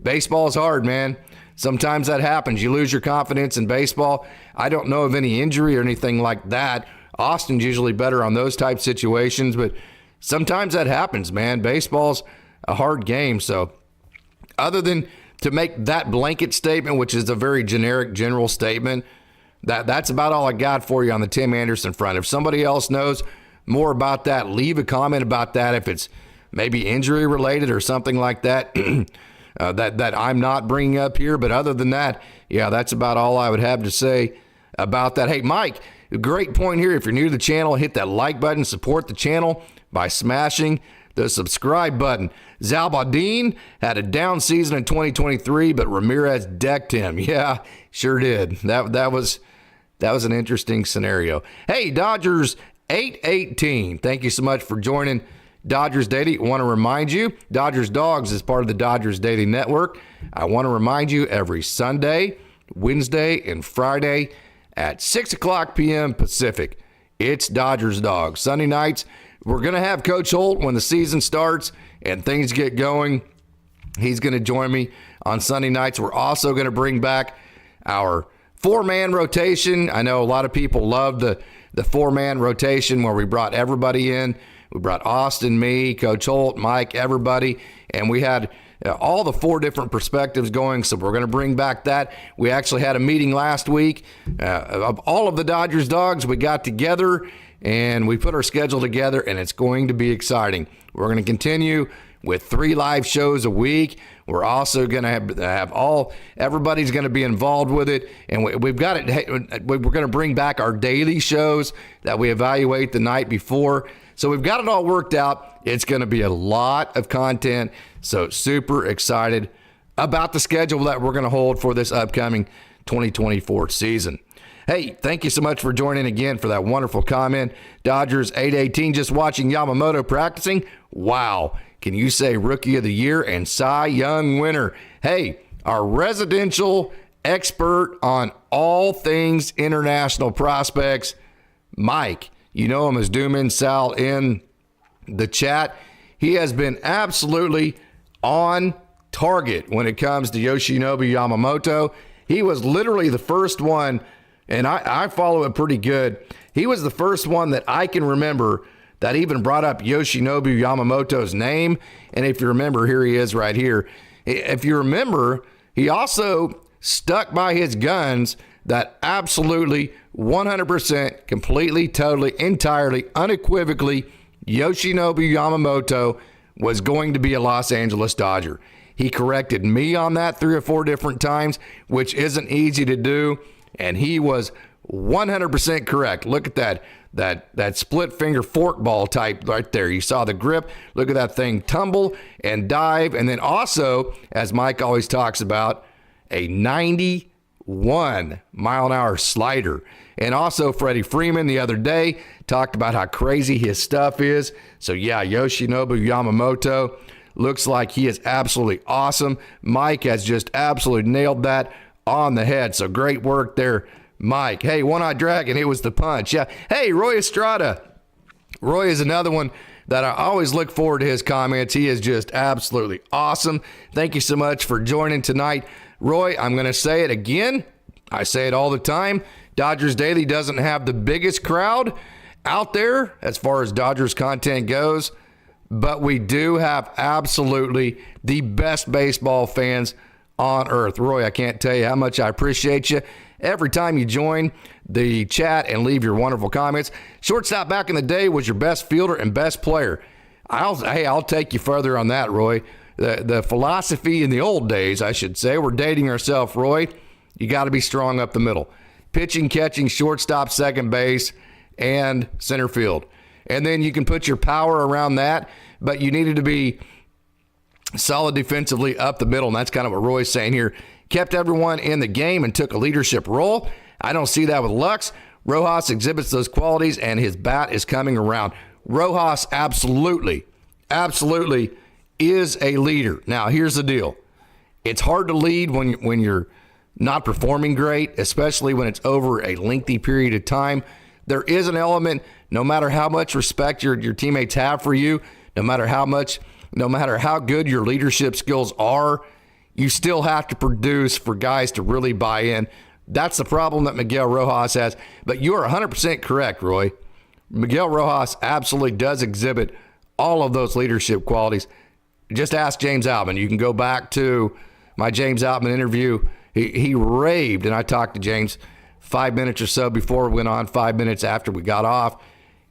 Baseball is hard, man. Sometimes that happens. You lose your confidence in baseball. I don't know of any injury or anything like that. Austin's usually better on those type situations, but sometimes that happens, man. Baseball's a hard game. So other than to make that blanket statement, which is a very generic, general statement, that's about all I got for you on the Tim Anderson front. If somebody else knows more about that, leave a comment about that. If it's maybe injury related or something like that, that I'm not bringing up here. But other than that, yeah, that's about all I would have to say about that. Hey, Mike, great point here. If you're new to the channel, hit that like button. Support the channel by smashing the subscribe button. Zalbydeen had a down season in 2023, but Ramirez decked him. Yeah, sure did. That was an interesting scenario. Hey, Dodgers 818. Thank you so much for joining Dodgers Daily. I want to remind you, Dodgers Dogs is part of the Dodgers Daily Network. I want to remind you every Sunday, Wednesday, and Friday at 6 o'clock p.m. Pacific, it's Dodgers Dogs. Sunday nights, we're going to have Coach Holt when the season starts and things get going. He's going to join me on Sunday nights. We're also going to bring back our 4-man rotation. I know a lot of people love the 4-man rotation where we brought everybody in. We brought Austin, me, Coach Holt, Mike, everybody, and we had all the 4 different perspectives going. So we're going to bring back that. We actually had a meeting last week of all of the Dodgers dogs. We got together and we put our schedule together, and it's going to be exciting. We're going to continue with 3 live shows a week. We're also going to have everybody's going to be involved with it. And we've got it. We're going to bring back our daily shows that we evaluate the night before. So we've got it all worked out. It's going to be a lot of content. So super excited about the schedule that we're going to hold for this upcoming 2024 season. Hey, thank you so much for joining again for that wonderful comment. Dodgers 818 just watching Yamamoto practicing. Wow. Can you say Rookie of the Year and Cy Young winner? Hey, our residential expert on all things international prospects, Mike. You know him as Doomin Sal in the chat. He has been absolutely on target when it comes to Yoshinobu Yamamoto. He was literally the first one, and I follow it pretty good. He was the first one that I can remember that even brought up Yoshinobu Yamamoto's name. And if you remember, here he is right here. If you remember, he also stuck by his guns that absolutely 100%, completely, totally, entirely, unequivocally, Yoshinobu Yamamoto was going to be a Los Angeles Dodger. He corrected me on that 3 or 4 different times, which isn't easy to do. And he was 100% correct. Look at that split finger forkball type right there. You saw the grip. Look at that thing tumble and dive. And then also, as Mike always talks about, a 91 mile an hour slider. And also Freddie Freeman the other day talked about how crazy his stuff is. So yeah, Yoshinobu Yamamoto looks like he is absolutely awesome. Mike has just absolutely nailed that on the head. So great work there, Mike. Hey, One-Eyed Dragon, it was the punch. Yeah. Hey, Roy Estrada. Roy is another one that I always look forward to his comments. He is just absolutely awesome. Thank you so much for joining tonight. Roy, I'm going to say it again. I say it all the time. Dodgers Daily doesn't have the biggest crowd out there as far as Dodgers content goes, but we do have absolutely the best baseball fans on earth. Roy, I can't tell you how much I appreciate you every time you join the chat and leave your wonderful comments. Shortstop back in the day was your best fielder and best player. I'll take you further on that, Roy. The philosophy in the old days, I should say, we're dating ourselves, Roy. You got to be strong up the middle. Pitching, catching, shortstop, second base, and center field. And then you can put your power around that, but you needed to be solid defensively up the middle, and that's kind of what Roy's saying here. Kept everyone in the game and took a leadership role. I don't see that with Lux. Rojas exhibits those qualities, and his bat is coming around. Rojas absolutely is a leader. Now, here's the deal. It's hard to lead when you're not performing great, especially when it's over a lengthy period of time. There is an element, no matter how much respect your teammates have for you, no matter how good your leadership skills are, you still have to produce for guys to really buy in. That's the problem that Miguel Rojas has. But you are 100% correct, Roy. Miguel Rojas absolutely does exhibit all of those leadership qualities. Just ask James Outman. You can go back to my James Outman interview. He raved, and I talked to James 5 minutes or so before we went on, 5 minutes after we got off.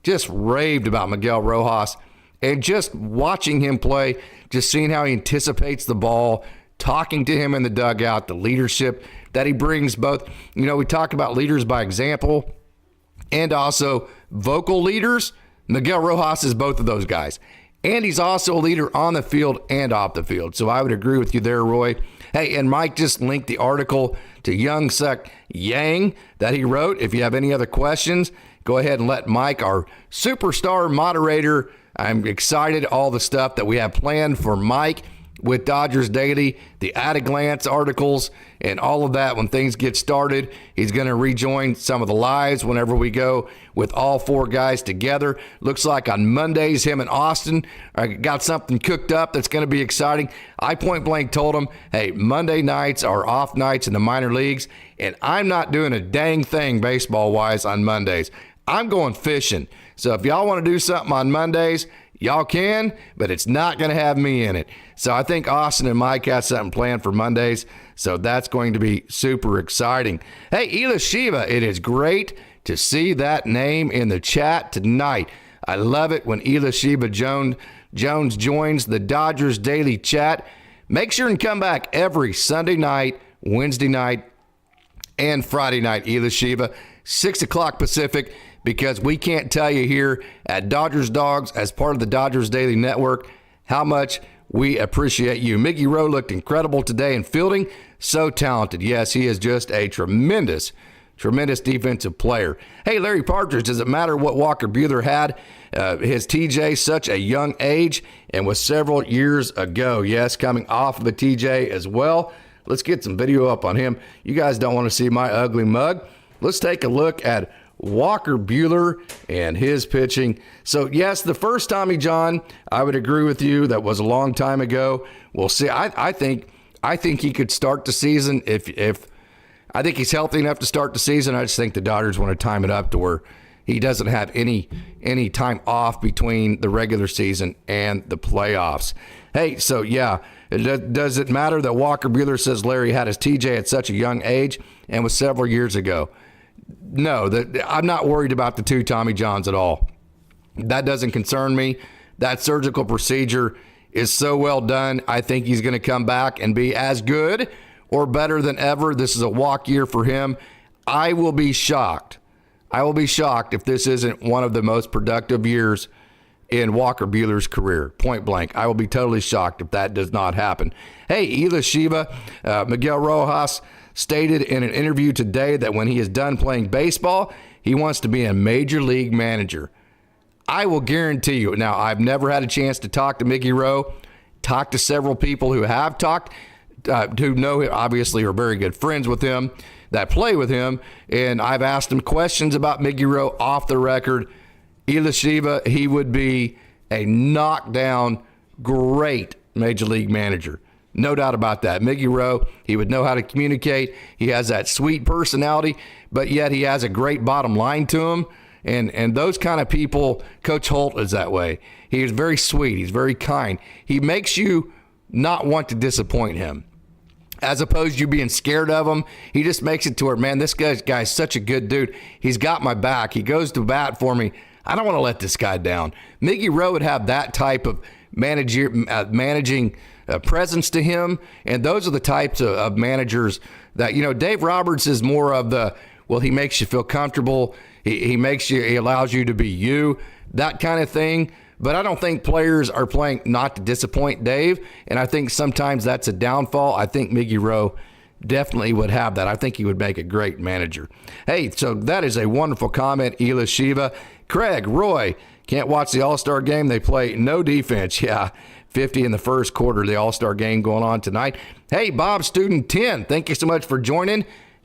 Just raved about Miguel Rojas. And just watching him play, just seeing how he anticipates the ball, talking to him in the dugout, the leadership that he brings both. You know, we talk about leaders by example and also vocal leaders. Miguel Rojas is both of those guys. And he's also a leader on the field and off the field. So I would agree with you there, Roy. Hey, and Mike just linked the article to Young Suk Yang that he wrote. If you have any other questions, go ahead and let Mike, our superstar moderator, I'm excited all the stuff that we have planned for Mike with Dodgers Daily, the at-a-glance articles, and all of that. When things get started, he's going to rejoin some of the lives whenever we go with all 4 guys together. Looks like on Mondays, him and Austin got something cooked up that's going to be exciting. I point blank told him, hey, Monday nights are off nights in the minor leagues, and I'm not doing a dang thing baseball-wise on Mondays. I'm going fishing. So if y'all want to do something on Mondays, y'all can, but it's not going to have me in it. So I think Austin and Mike got something planned for Mondays. So that's going to be super exciting. Hey, Ela Shiva, it is great to see that name in the chat tonight. I love it when Ela Shiva Jones joins the Dodgers Daily Chat. Make sure and come back every Sunday night, Wednesday night, and Friday night, Ela Shiva, 6 o'clock Pacific, because we can't tell you here at Dodgers Dogs, as part of the Dodgers Daily Network, how much we appreciate you. Mickey Rowe looked incredible today in fielding. So talented. Yes, he is just a tremendous defensive player. Hey, Larry Partridge, does it matter what Walker Buehler had? His TJ, such a young age, and was several years ago. Yes, coming off of the TJ as well. Let's get some video up on him. You guys don't want to see my ugly mug. Let's take a look at Walker Buehler and his pitching. So, yes, the first Tommy John, I would agree with you. That was a long time ago. We'll see. I think he could start the season if I think he's healthy enough to start the season. I just think the Dodgers want to time it up to where he doesn't have any time off between the regular season and the playoffs. Hey, so yeah, does it matter that Walker Buehler says Larry had his TJ at such a young age and was several years ago? No, I'm not worried about the two Tommy Johns at all. That doesn't concern me. That surgical procedure is so well done. I think he's going to come back and be as good or better than ever. This is a walk year for him. I will be shocked. If this isn't one of the most productive years in Walker Buehler's career. Point blank. I will be totally shocked if that does not happen. Hey, Ela Shiva, Miguel Rojas stated in an interview today that when he is done playing baseball, he wants to be a major league manager. I will guarantee you. Now, I've never had a chance to talk to Mickey Rowe, talk to several people who have talked, who know him, obviously are very good friends with him, that play with him, and I've asked him questions about Mickey Rowe off the record. Ela Shiva, he would be a knockdown, great major league manager. No doubt about that. Mickey Rowe, he would know how to communicate. He has that sweet personality, but yet he has a great bottom line to him. And those kind of people, Coach Holt is that way. He is very sweet. He's very kind. He makes you not want to disappoint him. As opposed to you being scared of him, he just makes it to where, man, this guy's such a good dude. He's got my back. He goes to bat for me. I don't want to let this guy down. Mickey Rowe would have that type of managing presence to him, and those are the types of managers that, Dave Roberts is more of the, well, he makes you feel comfortable. He allows you to be you, that kind of thing. But I don't think players are playing not to disappoint Dave, and I think sometimes that's a downfall. I think Mickey Rowe definitely would have that. I think he would make a great manager. Hey, so that is a wonderful comment, Ela Shiva. Craig, Roy, can't watch the All-Star game. They play no defense. Yeah, 50 in the first quarter, the All-Star game going on tonight. Hey, Bob Student 10, thank you so much for joining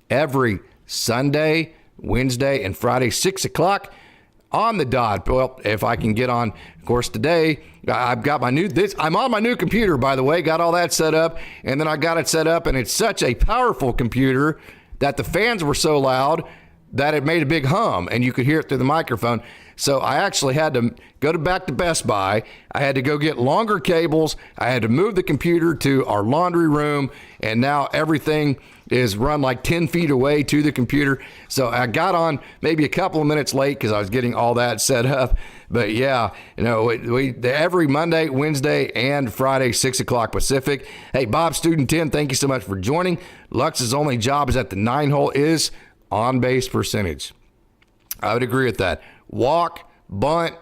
every Sunday, Wednesday, and Friday, 6 o'clock on the dot. Well, if I can get on, of course, today, I've got I'm on my new computer, by the way, got all that set up, and then I got it set up, and it's such a powerful computer that the fans were so loud that it made a big hum, and you could hear it through the microphone. So I actually had to go back to Best Buy. I had to go get longer cables. I had to move the computer to our laundry room, and now everything is run like 10 feet away to the computer. So I got on maybe a couple of minutes late because I was getting all that set up. But yeah, we every Monday, Wednesday, and Friday, 6 o'clock Pacific. Hey, Bob Student 10, thank you so much for joining. Lux's only job is at the 9-hole is on-base percentage. I would agree with that. Walk, bunt,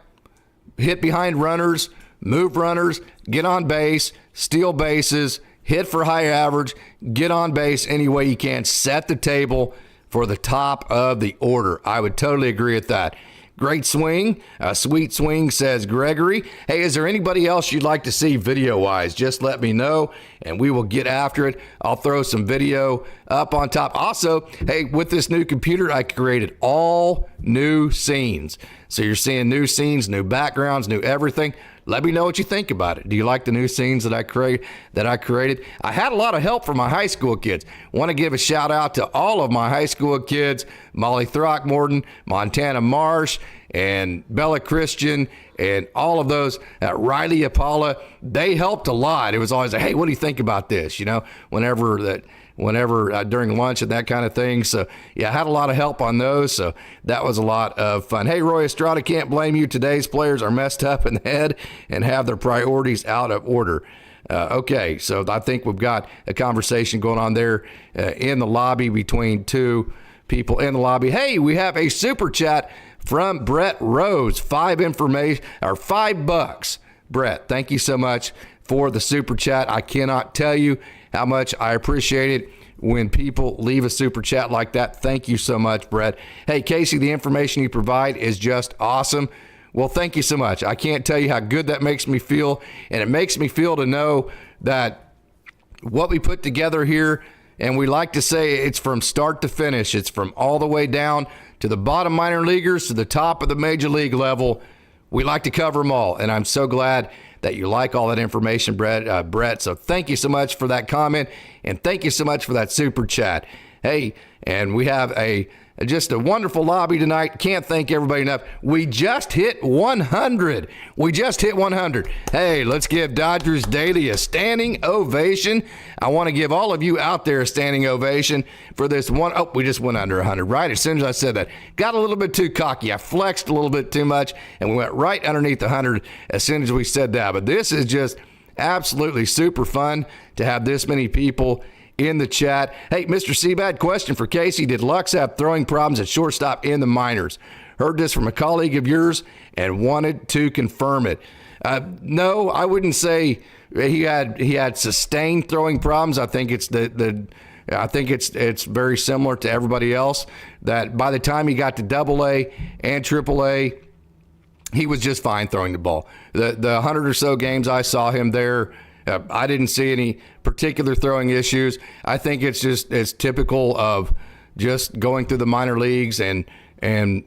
hit behind runners, move runners, get on base, steal bases, hit for high average, get on base any way you can, set the table for the top of the order. I would totally agree with that. Great swing, sweet swing, says Gregory. Hey, is there anybody else you'd like to see video-wise? Just let me know, and we will get after it. I'll throw some video up on top. Also, hey, with this new computer, I created all new scenes. So you're seeing new scenes, new backgrounds, new everything. Let me know what you think about it. Do you like the new scenes that I created? I had a lot of help from my high school kids. Want to give a shout out to all of my high school kids, Molly Throckmorton, Montana Marsh, and Bella Christian, and all of those, Riley Apala. They helped a lot. It was always like, hey, what do you think about this? Whenever during lunch and that kind of thing. So, yeah, I had a lot of help on those. So that was a lot of fun. Hey, Roy Estrada, can't blame you. Today's players are messed up in the head and have their priorities out of order. Okay, so I think we've got a conversation going on there in the lobby between two people in the lobby. Hey, we have a super chat from Brett Rose. $5. Brett, thank you so much for the super chat. I cannot tell you how much I appreciate it when people leave a super chat like that. Thank you so much, Brett. Hey, Casey, the information you provide is just awesome. Well, thank you so much. I can't tell you how good that makes me feel, and it makes me feel to know that what we put together here, and we like to say it's from start to finish. It's from all the way down to the bottom minor leaguers to the top of the major league level. We like to cover them all, and I'm so glad that you like all that information, Brett. So thank you so much for that comment, and thank you so much for that super chat. Hey, and we have just a wonderful lobby tonight. Can't thank everybody enough. We just hit 100. Hey, let's give Dodgers Daily a standing ovation. I want to give all of you out there a standing ovation for this one. Oh, we just went under 100, right? As soon as I said that, got a little bit too cocky. I flexed a little bit too much, and we went right underneath 100 as soon as we said that. But this is just absolutely super fun to have this many people in the chat. Hey, Mr. Seabad, question for Casey. Did Lux have throwing problems at shortstop in the minors? Heard this from a colleague of yours and wanted to confirm it. No, I wouldn't say he had sustained throwing problems. I think it's it's very similar to everybody else, that by the time he got to AA and AAA, he was just fine throwing the ball. The 100 or so games I saw him there, I didn't see any particular throwing issues. I think it's typical of just going through the minor leagues and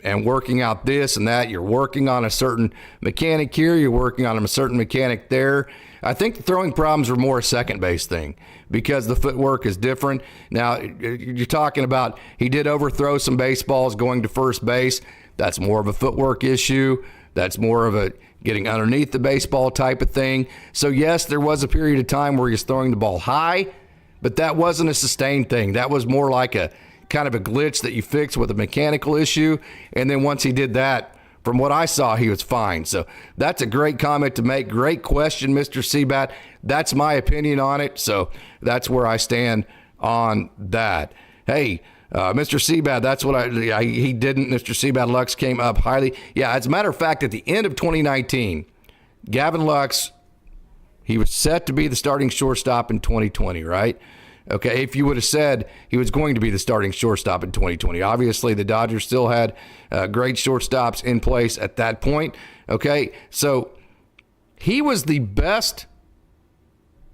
working out this and that. You're working on a certain mechanic here, you're working on a certain mechanic there. I think the throwing problems were more a second base thing because the footwork is different. Now, you're talking about he did overthrow some baseballs going to first base. That's more of a footwork issue. That's more of a getting underneath the baseball type of thing. So, yes, there was a period of time where he was throwing the ball high, but that wasn't a sustained thing. That was more like a kind of a glitch that you fix with a mechanical issue. And then once he did that, from what I saw, he was fine. So that's a great comment to make. Great question, Mr. Seabat. That's my opinion on it. So that's where I stand on that. Hey, Mr. Seabad, that's what he didn't. Mr. Seabad Lux came up highly. Yeah, as a matter of fact, at the end of 2019, Gavin Lux, he was set to be the starting shortstop in 2020, right? Okay, if you would have said he was going to be the starting shortstop in 2020. Obviously, the Dodgers still had great shortstops in place at that point. Okay, so he was the best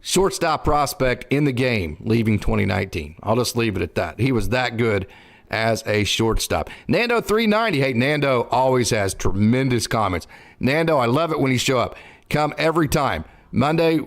shortstop prospect in the game leaving 2019. I'll just leave it at that. He was that good as a shortstop. Nando 390. Hey, Nando always has tremendous comments. Nando, I love it when you show up. Come every time. Sunday,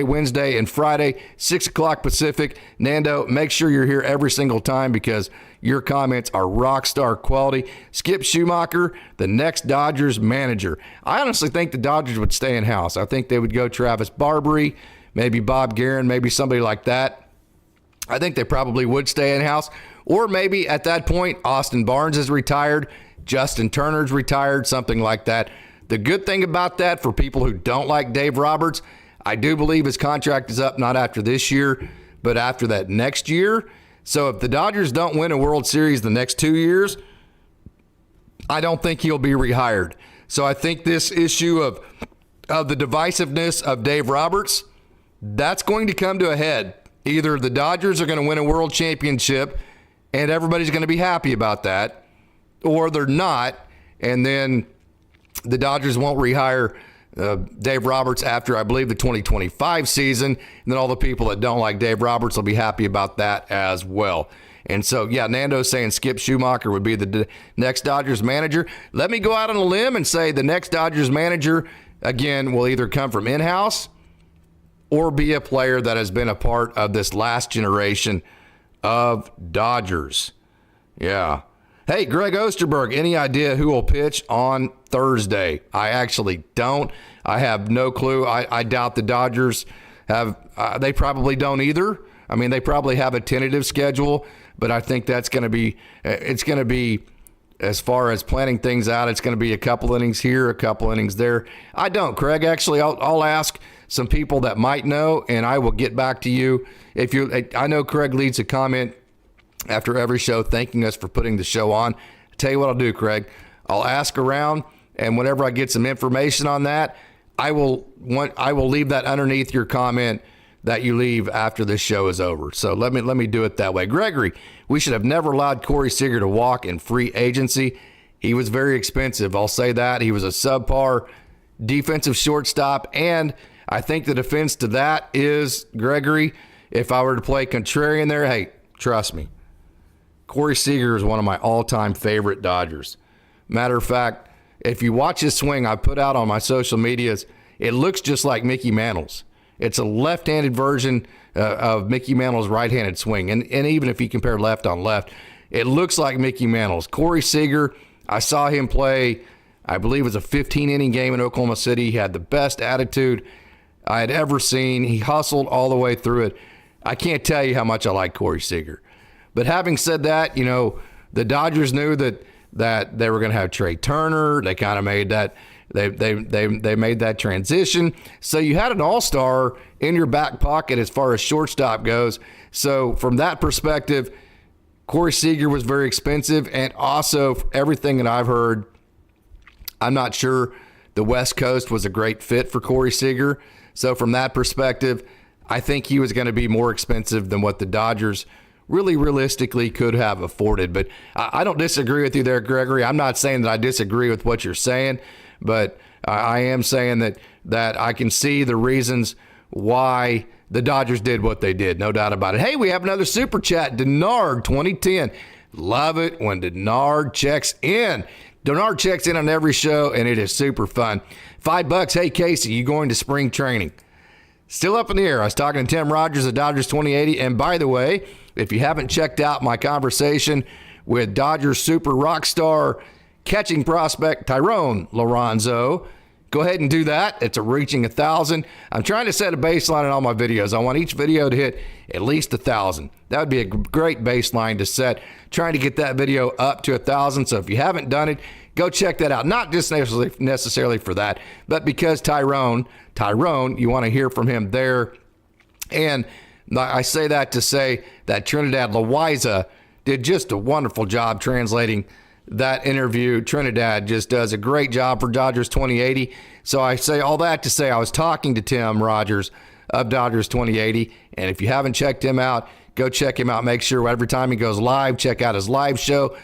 Wednesday, and Friday, 6 o'clock Pacific. Nando, make sure you're here every single time because your comments are rock star quality. Skip Schumacher, the next Dodgers manager. I honestly think the Dodgers would stay in-house. I think they would go Travis Barbary, maybe Bob Guerin, maybe somebody like that. I think they probably would stay in-house. Or maybe at that point, Austin Barnes is retired, Justin Turner's retired, something like that. The good thing about that, for people who don't like Dave Roberts, I do believe his contract is up not after this year, but after that next year. So if the Dodgers don't win a World Series the next 2 years, I don't think he'll be rehired. So I think this issue of the divisiveness of Dave Roberts, that's going to come to a head. Either the Dodgers are going to win a World Championship and everybody's going to be happy about that, or they're not, and then the Dodgers won't rehire Dave Roberts after, I believe, the 2025 season. And then all the people that don't like Dave Roberts will be happy about that as well. And so, yeah, Nando's saying Skip Schumacher would be the next Dodgers manager. Let me go out on a limb and say the next Dodgers manager, again, will either come from in-house or be a player that has been a part of this last generation of Dodgers. Yeah. Hey, Greg Osterberg, any idea who will pitch on Thursday? I actually don't. I have no clue. I doubt the Dodgers have. They probably don't either. I mean, they probably have a tentative schedule, but I think that's going to be, it's going to be, as far as planning things out, it's going to be a couple innings here, a couple innings there. I don't, Craig. Actually, I'll ask some people that might know, and I will get back to you. I know Craig leads a comment after every show thanking us for putting the show on. I'll tell you what I'll do, Craig. I'll ask around, and whenever I get some information on that, I will leave that underneath your comment that you leave after this show is over. So let me do it that way. Gregory, we should have never allowed Corey Seager to walk in free agency. He was very expensive. I'll say that. He was a subpar defensive shortstop, and I think the defense to that is, Gregory, if I were to play contrarian there, hey, trust me, Corey Seager is one of my all-time favorite Dodgers. Matter of fact, if you watch his swing I put out on my social medias, it looks just like Mickey Mantle's. It's a left-handed version of Mickey Mantle's right-handed swing. And even if you compare left on left, it looks like Mickey Mantle's. Corey Seager, I saw him play, I believe it was a 15-inning game in Oklahoma City. He had the best attitude I had ever seen. He hustled all the way through it. I can't tell you how much I like Corey Seager. But having said that, the Dodgers knew that they were going to have Trey Turner. They kind of made that. They made that transition. So you had an all-star in your back pocket as far as shortstop goes. So from that perspective, Corey Seager was very expensive. And also, everything that I've heard, I'm not sure the West Coast was a great fit for Corey Seager. So from that perspective, I think he was going to be more expensive than what the Dodgers really realistically could have afforded. But I don't disagree with you there, Gregory. I'm not saying that I disagree with what you're saying, but I am saying that I can see the reasons why the Dodgers did what they did. No doubt about it. Hey, we have another super chat. Denard 2010. Love it when Denard checks in. Denard checks in on every show, and it is super fun. $5. Hey, Casey, you going to spring training? Still up in the air. I was talking to Tim Rogers of Dodgers 2080. And by the way, if you haven't checked out my conversation with Dodgers super rock star catching prospect Tyrone Lorenzo, go ahead and do that. It's reaching 1,000. I'm trying to set a baseline in all my videos. I want each video to hit at least 1,000. That would be a great baseline to set. Trying to get that video up to 1,000. So if you haven't done it, go check that out. Not just necessarily for that, but because Tyrone, you want to hear from him there. And I say that to say that Trinidad Loaiza did just a wonderful job translating that interview. Trinidad just does a great job for Dodgers 2080. So I say all that to say I was talking to Tim Rogers of Dodgers 2080. And if you haven't checked him out, go check him out. Make sure every time he goes live, check out his live show.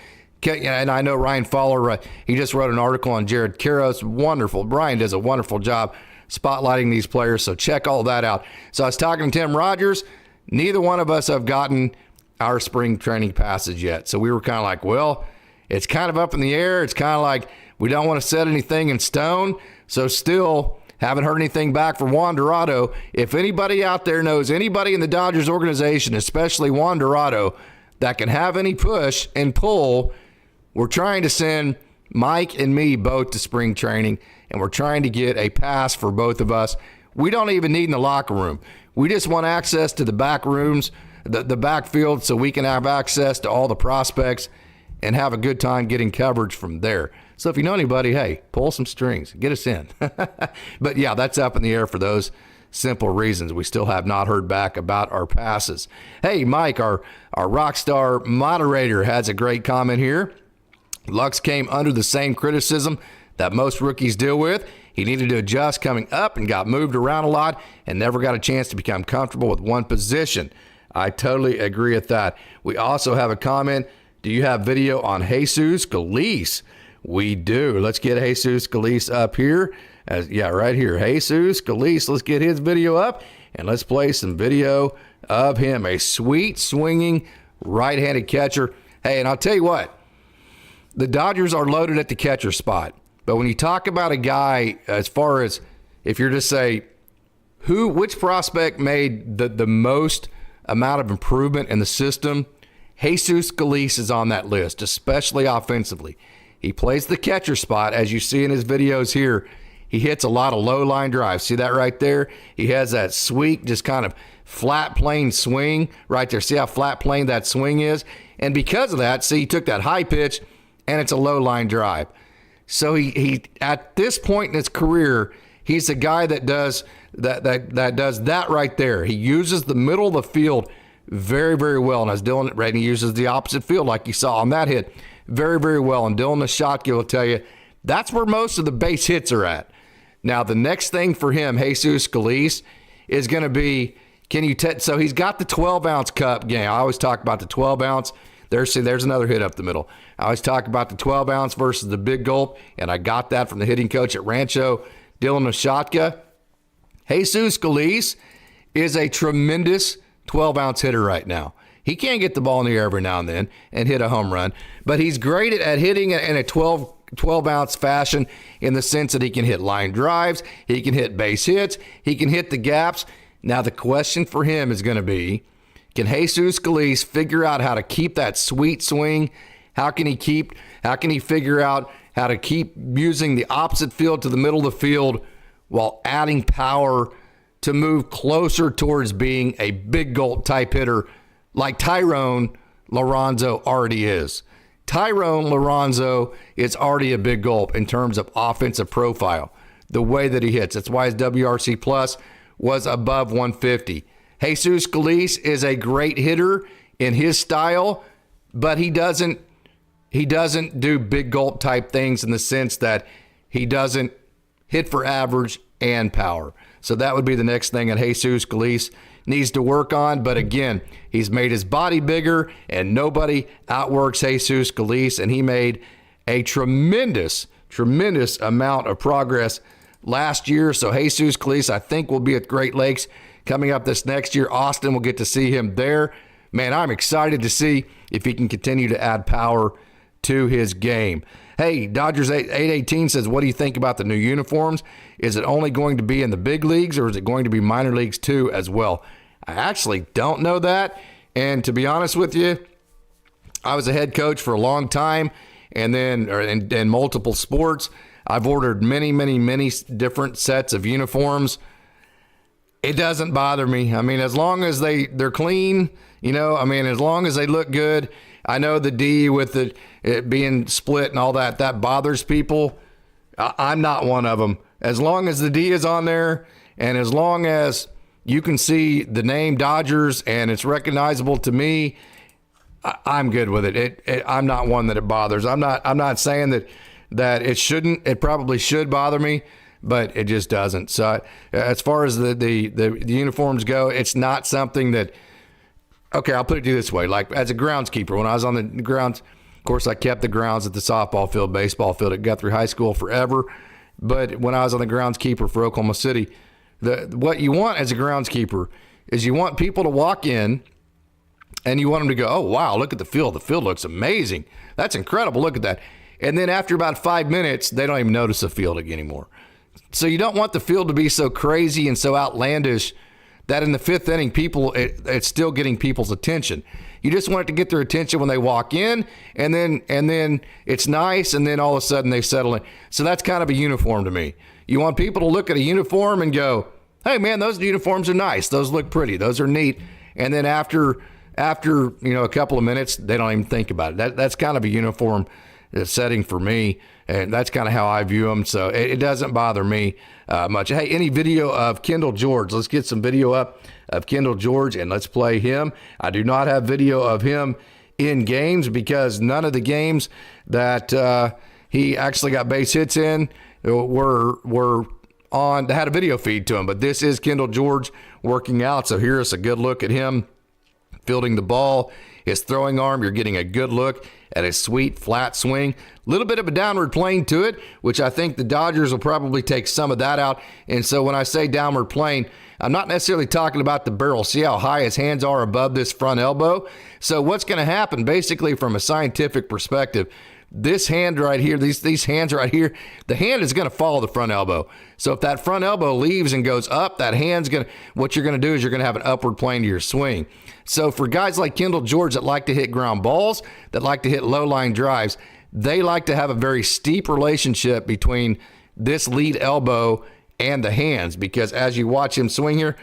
And I know Ryan Fowler, he just wrote an article on Jared Karros. Wonderful. Ryan does a wonderful job spotlighting these players. So check all that out. So I was talking to Tim Rogers. Neither one of us have gotten our spring training passes yet. So we were kind of like, well, it's kind of up in the air. It's kind of like we don't want to set anything in stone. So still haven't heard anything back from Juan Dorado. If anybody out there knows anybody in the Dodgers organization, especially Juan Dorado, that can have any push and pull, we're trying to send Mike and me both to spring training, and we're trying to get a pass for both of us. We don't even need in the locker room. We just want access to the back rooms, the backfield, so we can have access to all the prospects and have a good time getting coverage from there. So if you know anybody, hey, pull some strings, get us in. But yeah, that's up in the air for those simple reasons. We still have not heard back about our passes. Hey, Mike, our rock star moderator, has a great comment here. Lux came under the same criticism that most rookies deal with. He needed to adjust coming up and got moved around a lot and never got a chance to become comfortable with one position. I totally agree with that. We also have a comment. Do you have video on Jesus Scalise? We do. Let's get Jesus Scalise up here. Right here. Jesus Scalise. Let's get his video up and let's play some video of him. A sweet swinging right-handed catcher. Hey, and I'll tell you what, the Dodgers are loaded at the catcher spot. But when you talk about a guy, as far as if you're to say which prospect made the most amount of improvement in the system, Jesus Scalise is on that list, especially offensively. He plays the catcher spot, as you see in his videos here. He hits a lot of low line drives. See that right there? He has that sweet, just kind of flat plane swing right there. See how flat plane that swing is? And because of that, see, he took that high pitch and it's a low line drive. So he at this point in his career, he's a guy that does that right there. He uses the middle of the field very, very well. And as Dylan Redney uses the opposite field like you saw on that hit very, very well. And Dylan Nashotke will tell you that's where most of the base hits are at. Now, the next thing for him, Jesus Scalise, is going to be, so he's got the 12-ounce cup game. I always talk about the 12-ounce. There's another hit up the middle. I always talk about the 12-ounce versus the big gulp, and I got that from the hitting coach at Rancho, Dylan Nashotke. Jesus Scalise is a tremendous 12-ounce hitter right now. He can't get the ball in the air every now and then and hit a home run, but he's great at hitting in a 12-ounce fashion in the sense that he can hit line drives, he can hit base hits, he can hit the gaps. Now, the question for him is going to be, can Jesus Scalise figure out how to keep that sweet swing? How can he figure out how to keep using the opposite field to the middle of the field while adding power to move closer towards being a big gulp type hitter like Tyrone Lorenzo already is? Tyrone Lorenzo is already a big gulp in terms of offensive profile, the way that he hits. That's why his WRC plus was above 150. Jesus Scalise is a great hitter in his style, but he doesn't do big gulp type things in the sense that he doesn't hit for average and power. So that would be the next thing that Jesus Scalise needs to work on. But again, he's made his body bigger and nobody outworks Jesus Scalise, and he made a tremendous amount of progress last year. So Jesus Scalise, I think, will be at Great Lakes coming up this next year. Austin will get to see him there. Man, I'm excited to see if he can continue to add power to his game. Hey, Dodgers 818 says, what do you think about the new uniforms? Is it only going to be in the big leagues, or is it going to be minor leagues too as well? I actually don't know that. And to be honest with you, I was a head coach for a long time, and then in multiple sports. I've ordered many different sets of uniforms. It doesn't bother me. I mean, as long as they're clean, as long as they look good. I know the D with it being split and all that bothers people. I'm not one of them. As long as the D is on there, and as long as you can see the name Dodgers and it's recognizable to me, I'm good with it. I'm not one that it bothers. I'm not saying that it shouldn't. It probably should bother me, but it just doesn't. So as far as the uniforms go, it's not something that. Okay, I'll put it to you this way. Like, as a groundskeeper, when I was on the grounds, of course, I kept the grounds at the softball field, baseball field at Guthrie High School forever. But when I was on the groundskeeper for Oklahoma City, what you want as a groundskeeper is you want people to walk in and you want them to go, oh, wow, look at the field. The field looks amazing. That's incredible. Look at that. And then after about 5 minutes, they don't even notice the field anymore. So you don't want the field to be so crazy and so outlandish that in the fifth inning, it's still getting people's attention. You just want it to get their attention when they walk in, and then it's nice, and then all of a sudden they settle in. So that's kind of a uniform to me. You want people to look at a uniform and go, hey, man, those uniforms are nice. Those look pretty. Those are neat. And then after a couple of minutes, they don't even think about it. That's kind of a uniform setting for me, and that's kind of how I view them. So it doesn't bother me much. Hey, any video of Kendall George? Let's get some video up of Kendall George and let's play him. I do not have video of him in games because none of the games that he actually got base hits in were on. They had a video feed to him, but this is Kendall George working out. So here's a good look at him fielding the ball his throwing arm. You're getting a good look at his sweet, flat swing. A little bit of a downward plane to it, which I think the Dodgers will probably take some of that out. And so when I say downward plane, I'm not necessarily talking about the barrel. See how high his hands are above this front elbow? So what's going to happen, basically from a scientific perspective, this hand right here, these hands right here, the hand is going to follow the front elbow. So if that front elbow leaves and goes up, that hand's going to, what you're going to do is you're going to have an upward plane to your swing. So for guys like Kendall George that like to hit ground balls, that like to hit low line drives, they like to have a very steep relationship between this lead elbow and the hands, because as you watch him swing here,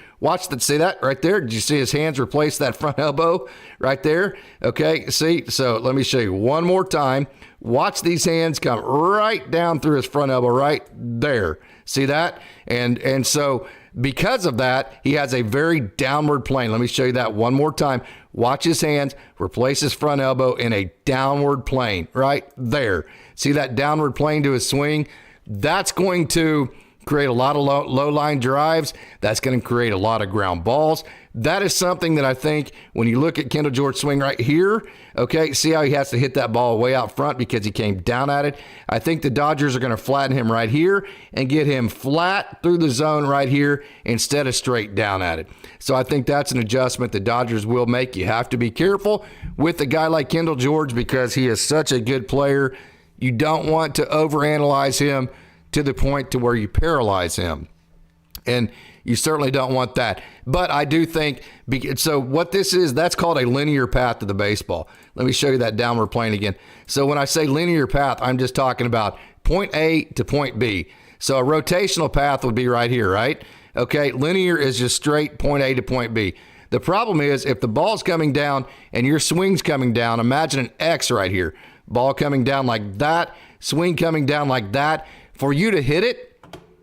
see that right there? Did you see his hands replace that front elbow right there? Okay, see, so let me show you one more time. Watch these hands come right down through his front elbow right there. See that? And so because of that, he has a very downward plane. Let me show you that one more time. Watch his hands replace his front elbow in a downward plane right there. See that downward plane to his swing? That's going to create a lot of low line drives. That's going to create a lot of ground balls. That is something that I think when you look at Kendall George swing right here, okay, see how he has to hit that ball way out front because he came down at it. I think the Dodgers are going to flatten him right here and get him flat through the zone right here instead of straight down at it. So I think that's an adjustment the Dodgers will make. You have to be careful with a guy like Kendall George because he is such a good player. You don't want to overanalyze him to the point to where you paralyze him. And you certainly don't want that. But I do think, so what this is, that's called a linear path to the baseball. Let me show you that downward plane again. So when I say linear path, I'm just talking about point A to point B. So a rotational path would be right here, right? Okay, linear is just straight point A to point B. The problem is if the ball's coming down and your swing's coming down, imagine an X right here. Ball coming down like that, swing coming down like that. For you to hit it,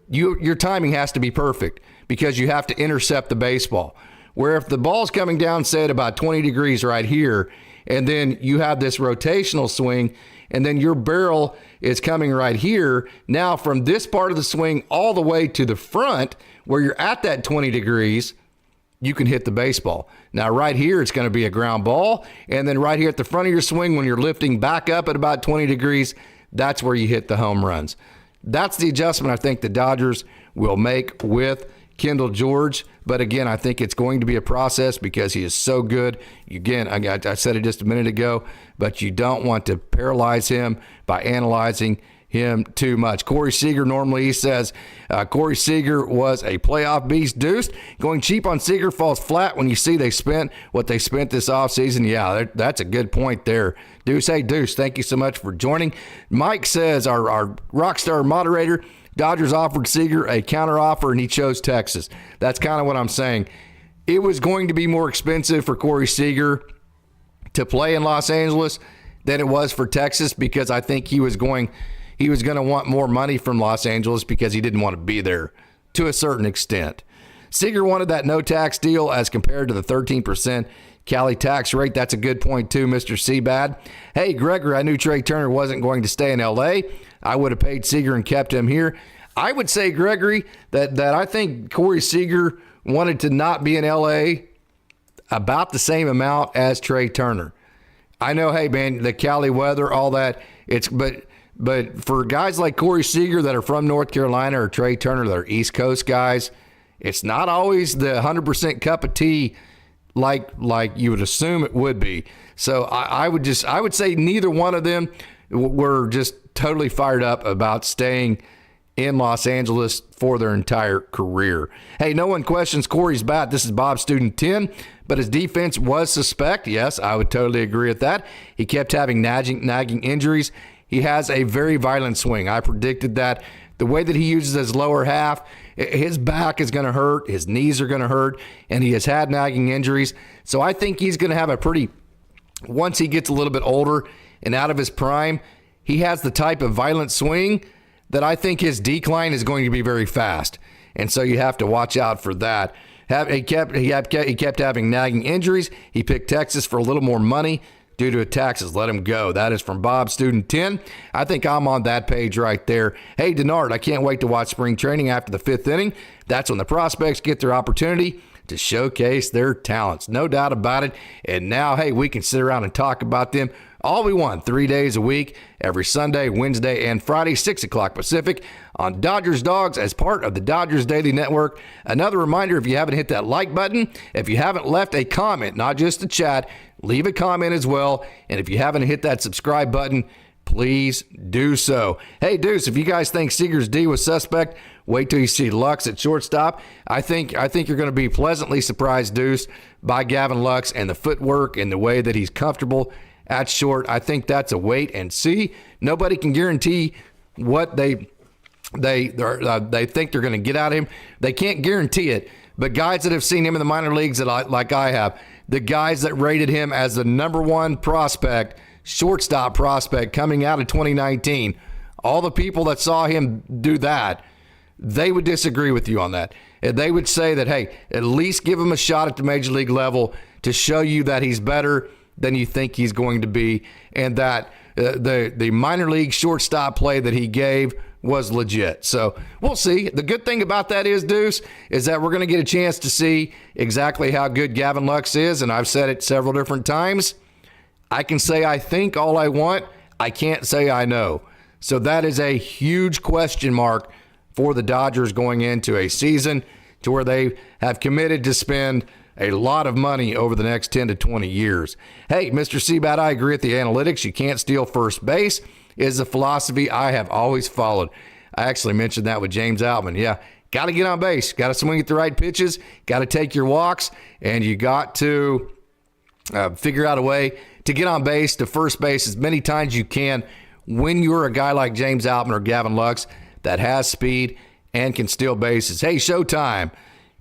your timing has to be perfect because you have to intercept the baseball. Where if the ball's coming down, say at about 20 degrees right here, and then you have this rotational swing, and then your barrel is coming right here, now from this part of the swing all the way to the front, where you're at that 20 degrees, you can hit the baseball. Now right here, it's going to be a ground ball, and then right here at the front of your swing, when you're lifting back up at about 20 degrees, that's where you hit the home runs. That's the adjustment I think the Dodgers will make with Kendall George. But again, I think it's going to be a process because he is so good. Again, I said it just a minute ago, but you don't want to paralyze him by analyzing him too much. Corey Seager, normally he says Corey Seager was a playoff beast. Deuce, going cheap on Seager falls flat when you see they spent what they spent this offseason. Yeah, that's a good point there. Deuce, hey, Deuce, thank you so much for joining. Mike says, our rock star moderator, Dodgers offered Seager a counteroffer and he chose Texas. That's kind of what I'm saying. It was going to be more expensive for Corey Seager to play in Los Angeles than it was for Texas because I think he was going to want more money from Los Angeles because he didn't want to be there to a certain extent. Seager wanted that no tax deal as compared to the 13% Cali tax rate. That's a good point too, Mr. Seabad. Hey, Gregory, I knew Trey Turner wasn't going to stay in L.A. I would have paid Seager and kept him here. I would say, Gregory, that I think Corey Seager wanted to not be in L.A. about the same amount as Trey Turner. I know, hey, man, the Cali weather, all that, But for guys like Corey Seager that are from North Carolina or Trey Turner that are East Coast guys, it's not always the 100% cup of tea like you would assume it would be. So I would say neither one of them were just totally fired up about staying in Los Angeles for their entire career. Hey, no one questions Corey's bat. This is Bob Student 10, but his defense was suspect. Yes, I would totally agree with that. He kept having nagging injuries. He has a very violent swing. I predicted that. The way that he uses his lower half, his back is going to hurt, his knees are going to hurt, and he has had nagging injuries. So I think he's going to have once he gets a little bit older and out of his prime, he has the type of violent swing that I think his decline is going to be very fast. And so you have to watch out for that. He kept having nagging injuries. He picked Texas for a little more money due to taxes. Let him go. That is from Bob Student 10. I think I'm on that page right there. Hey, Denard, I can't wait to watch spring training after the fifth inning. That's when the prospects get their opportunity to showcase their talents. No doubt about it. And now, hey, we can sit around and talk about them all we want, 3 days a week, every Sunday, Wednesday, and Friday, 6 o'clock Pacific on Dodgers Dogs as part of the Dodgers Daily Network. Another reminder, if you haven't hit that like button, if you haven't left a comment, not just a chat, leave a comment as well. And if you haven't hit that subscribe button, please do so. Hey, Deuce, if you guys think Seager's D was suspect, wait till you see Lux at shortstop. I think you're going to be pleasantly surprised, Deuce, by Gavin Lux and the footwork and the way that he's comfortable at short. I think that's a wait and see. Nobody can guarantee what they think they're going to get out of him. They can't guarantee it. But guys that have seen him in the minor leagues, like I have, the guys that rated him as the number one prospect, shortstop prospect coming out of 2019, all the people that saw him do that, they would disagree with you on that. They would say that, hey, at least give him a shot at the major league level to show you that he's better than you think he's going to be, and that the minor league shortstop play that he gave was legit. So we'll see. The good thing about that is, Deuce, is that we're going to get a chance to see exactly how good Gavin Lux is, and I've said it several different times. I can say I think all I want. I can't say I know. So that is a huge question mark for the Dodgers going into a season to where they have committed to spend a lot of money over the next 10 to 20 years. Hey, Mr. Seabat, I agree with the analytics. You can't steal first base is a philosophy I have always followed. I actually mentioned that with James Outman. Yeah, got to get on base. Got to swing at the right pitches. Got to take your walks. And you got to figure out a way to get on base to first base as many times as you can when you're a guy like James Outman or Gavin Lux that has speed and can steal bases. Hey, showtime.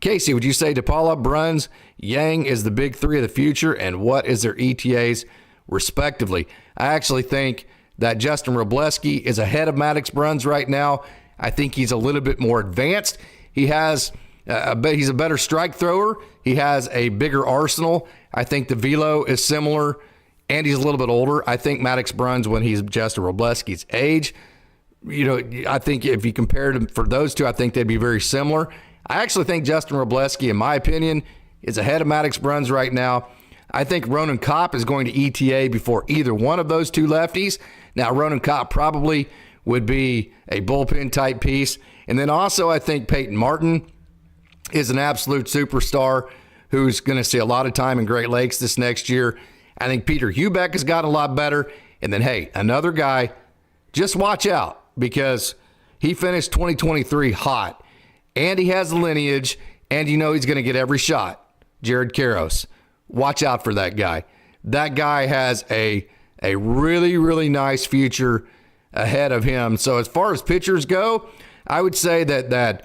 Casey, would you say DePaula, Bruns, Yang is the big three of the future, and what is their ETAs respectively? I actually think that Justin Robleski is ahead of Maddox Bruns right now. I think he's a little bit more advanced. He's a better strike thrower. He has a bigger arsenal. I think the velo is similar, and he's a little bit older. I think Maddox Bruns, when he's Justin Robleski's age, I think if you compared them for those two, I think they'd be very similar. I actually think Justin Robleski, in my opinion, is ahead of Maddox Bruns right now. I think Ronan Kopp is going to ETA before either one of those two lefties. Now, Ronan Kopp probably would be a bullpen type piece. And then also I think Peyton Martin is an absolute superstar who's going to see a lot of time in Great Lakes this next year. I think Peter Hubeck has gotten a lot better. And then, hey, another guy, just watch out because he finished 2023 hot. And he has the lineage, and he's going to get every shot. Jared Karros. Watch out for that guy. That guy has a really, really nice future ahead of him. So as far as pitchers go, I would say that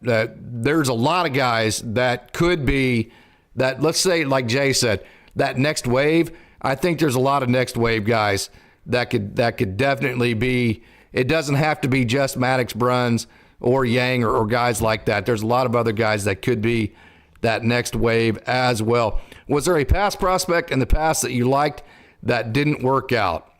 there's a lot of guys that could be that, let's say, like Jay said, that next wave. I think there's a lot of next wave guys that could definitely be. It doesn't have to be just Maddox Bruns or Yang or guys like that. There's a lot of other guys that could be that next wave as well. Was there a past prospect in the past that you liked that didn't work out?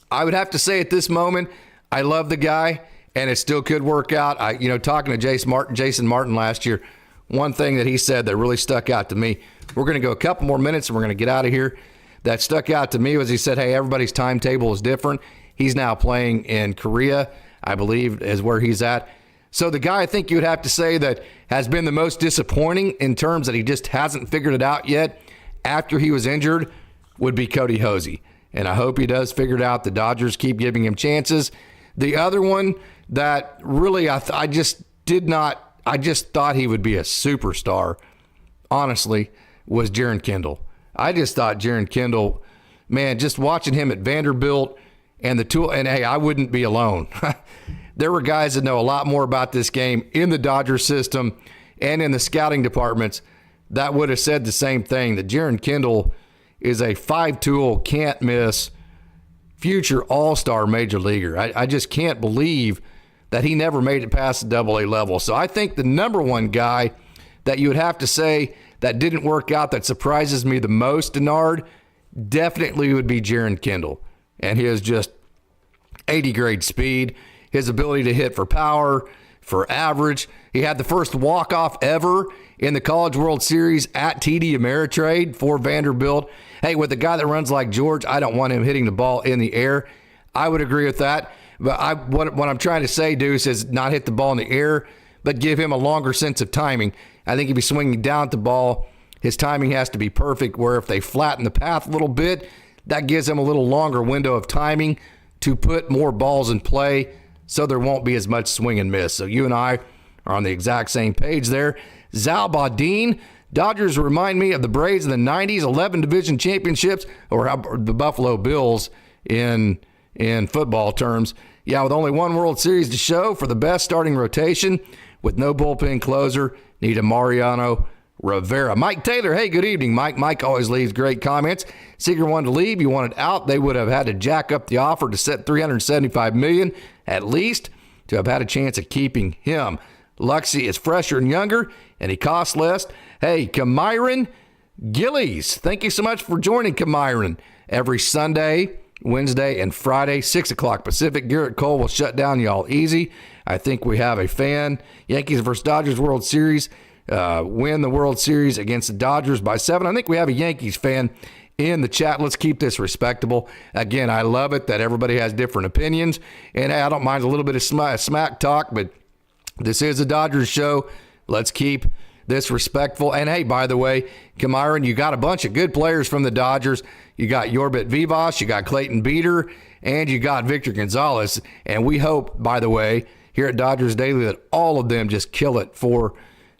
I would have to say at this moment, I love the guy, and it still could work out. Talking to Jason Martin last year, one thing that he said that really stuck out to me, we're going to go a couple more minutes and we're going to get out of here. That stuck out to me was he said, hey, everybody's timetable is different. He's now playing in Korea, I believe, is where he's at. So the guy I think you would have to say that has been the most disappointing in terms that he just hasn't figured it out yet after he was injured would be Cody Hosey. And I hope he does figure it out. The Dodgers keep giving him chances. The other one that really I just thought he would be a superstar, honestly, was Jaron Kendall. I just thought Jaron Kendall, man, just watching him at Vanderbilt and hey, I wouldn't be alone. There were guys that know a lot more about this game in the Dodgers system and in the scouting departments that would have said the same thing, that Jaron Kendall is a five-tool, can't-miss, future all-star major leaguer. I just can't believe that he never made it past the AA level. So I think the number one guy that you would have to say that didn't work out that surprises me the most, Denard, definitely would be Jaron Kendall. And his just 80-grade speed, his ability to hit for power, for average. He had the first walk-off ever in the College World Series at TD Ameritrade for Vanderbilt. Hey, with a guy that runs like George, I don't want him hitting the ball in the air. I would agree with that. But what I'm trying to say, Deuce, is not hit the ball in the air, but give him a longer sense of timing. I think if he's swinging down at the ball, his timing has to be perfect, where if they flatten the path a little bit, that gives him a little longer window of timing to put more balls in play so there won't be as much swing and miss. So you and I are on the exact same page there. Zal Badin, Dodgers remind me of the Braves in the 90s, 11 division championships, or the Buffalo Bills in football terms. Yeah, with only one World Series to show for the best starting rotation, with no bullpen closer, need a Mariano Rivera. Mike Taylor, hey, good evening, Mike. Mike always leaves great comments. Seager wanted to leave, you wanted out. They would have had to jack up the offer to set $375 million at least to have had a chance of keeping him. Luxy is fresher and younger, and he costs less. Hey, Camiron Gillies, thank you so much for joining Camiron. Every Sunday, Wednesday, and Friday, 6 o'clock Pacific. Garrett Cole will shut down y'all easy. I think we have a fan. Yankees versus Dodgers World Series. Win the World Series against the Dodgers by 7. I think we have a Yankees fan in the chat. Let's keep this respectable. Again, I love it that everybody has different opinions, and I don't mind a little bit of smack talk, but this is a Dodgers show. Let's keep this respectful. And hey, by the way, Camiron, you got a bunch of good players from the Dodgers. You got Yorbit Vivas, you got Clayton Beater, and you got Victor Gonzalez. And we hope, by the way, here at Dodgers Daily, that all of them just kill it for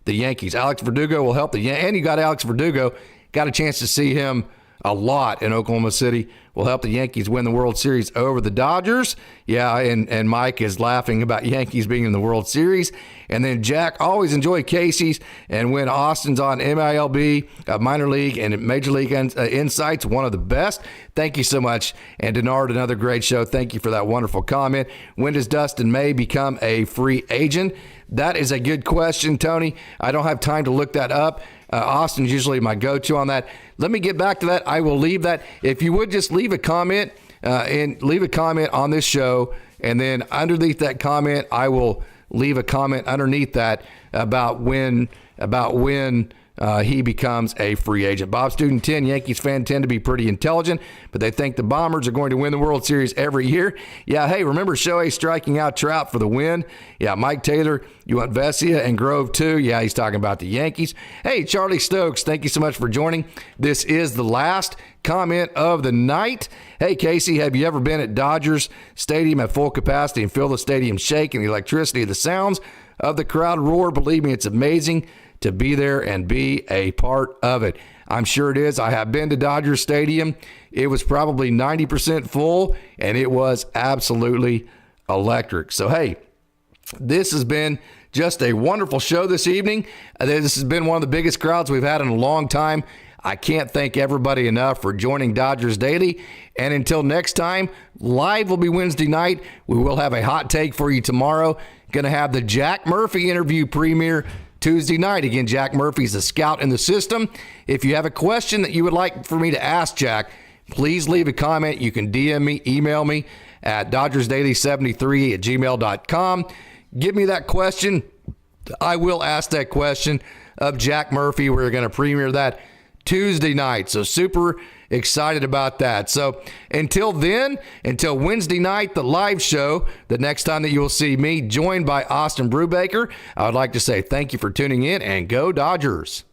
the Yankees. Alex Verdugo will help and you got Alex Verdugo. Got a chance to see him a lot in Oklahoma City. Will help the Yankees win the World Series over the Dodgers. Yeah, and Mike is laughing about Yankees being in the World Series. And then Jack, always enjoy Casey's. And when Austin's on MILB, minor league, and major league insights, one of the best. Thank you so much. And Denard, another great show. Thank you for that wonderful comment. When does Dustin May become a free agent? That is a good question, Tony. I don't have time to look that up. Austin's usually my go-to on that. Let me get back to that. I will leave that. If you would just leave a comment on this show, and then underneath that comment, I will leave a comment underneath that about when he becomes a free agent. Bob Student 10, Yankees fan tend to be pretty intelligent, but they think the Bombers are going to win the World Series every year. Yeah, hey, remember Shohei striking out Trout for the win? Yeah, Mike Taylor, you want Vesia and Grove too? Yeah, he's talking about the Yankees. Hey, Charlie Stokes, thank you so much for joining. This is the last comment of the night. Hey, Casey, have you ever been at Dodgers Stadium at full capacity and feel the stadium shake and the electricity, the sounds of the crowd roar? Believe me, it's amazing to be there and be a part of it. I'm sure it is. I have been to Dodger Stadium. It was probably 90% full, and it was absolutely electric. So, hey, this has been just a wonderful show this evening. This has been one of the biggest crowds we've had in a long time. I can't thank everybody enough for joining Dodgers Daily. And until next time, live will be Wednesday night. We will have a hot take for you tomorrow. Going to have the Jack Murphy interview premiere Tuesday night. Again, Jack Murphy's a scout in the system. If you have a question that you would like for me to ask Jack, please leave a comment. You can DM me, email me at dodgersdaily73@gmail.com. Give me that question. I will ask that question of Jack Murphy. We're going to premiere that Tuesday night. So super excited about that. So until then, until Wednesday night, the live show, the next time that you will see me joined by Austin Brubaker, I would like to say thank you for tuning in and go Dodgers.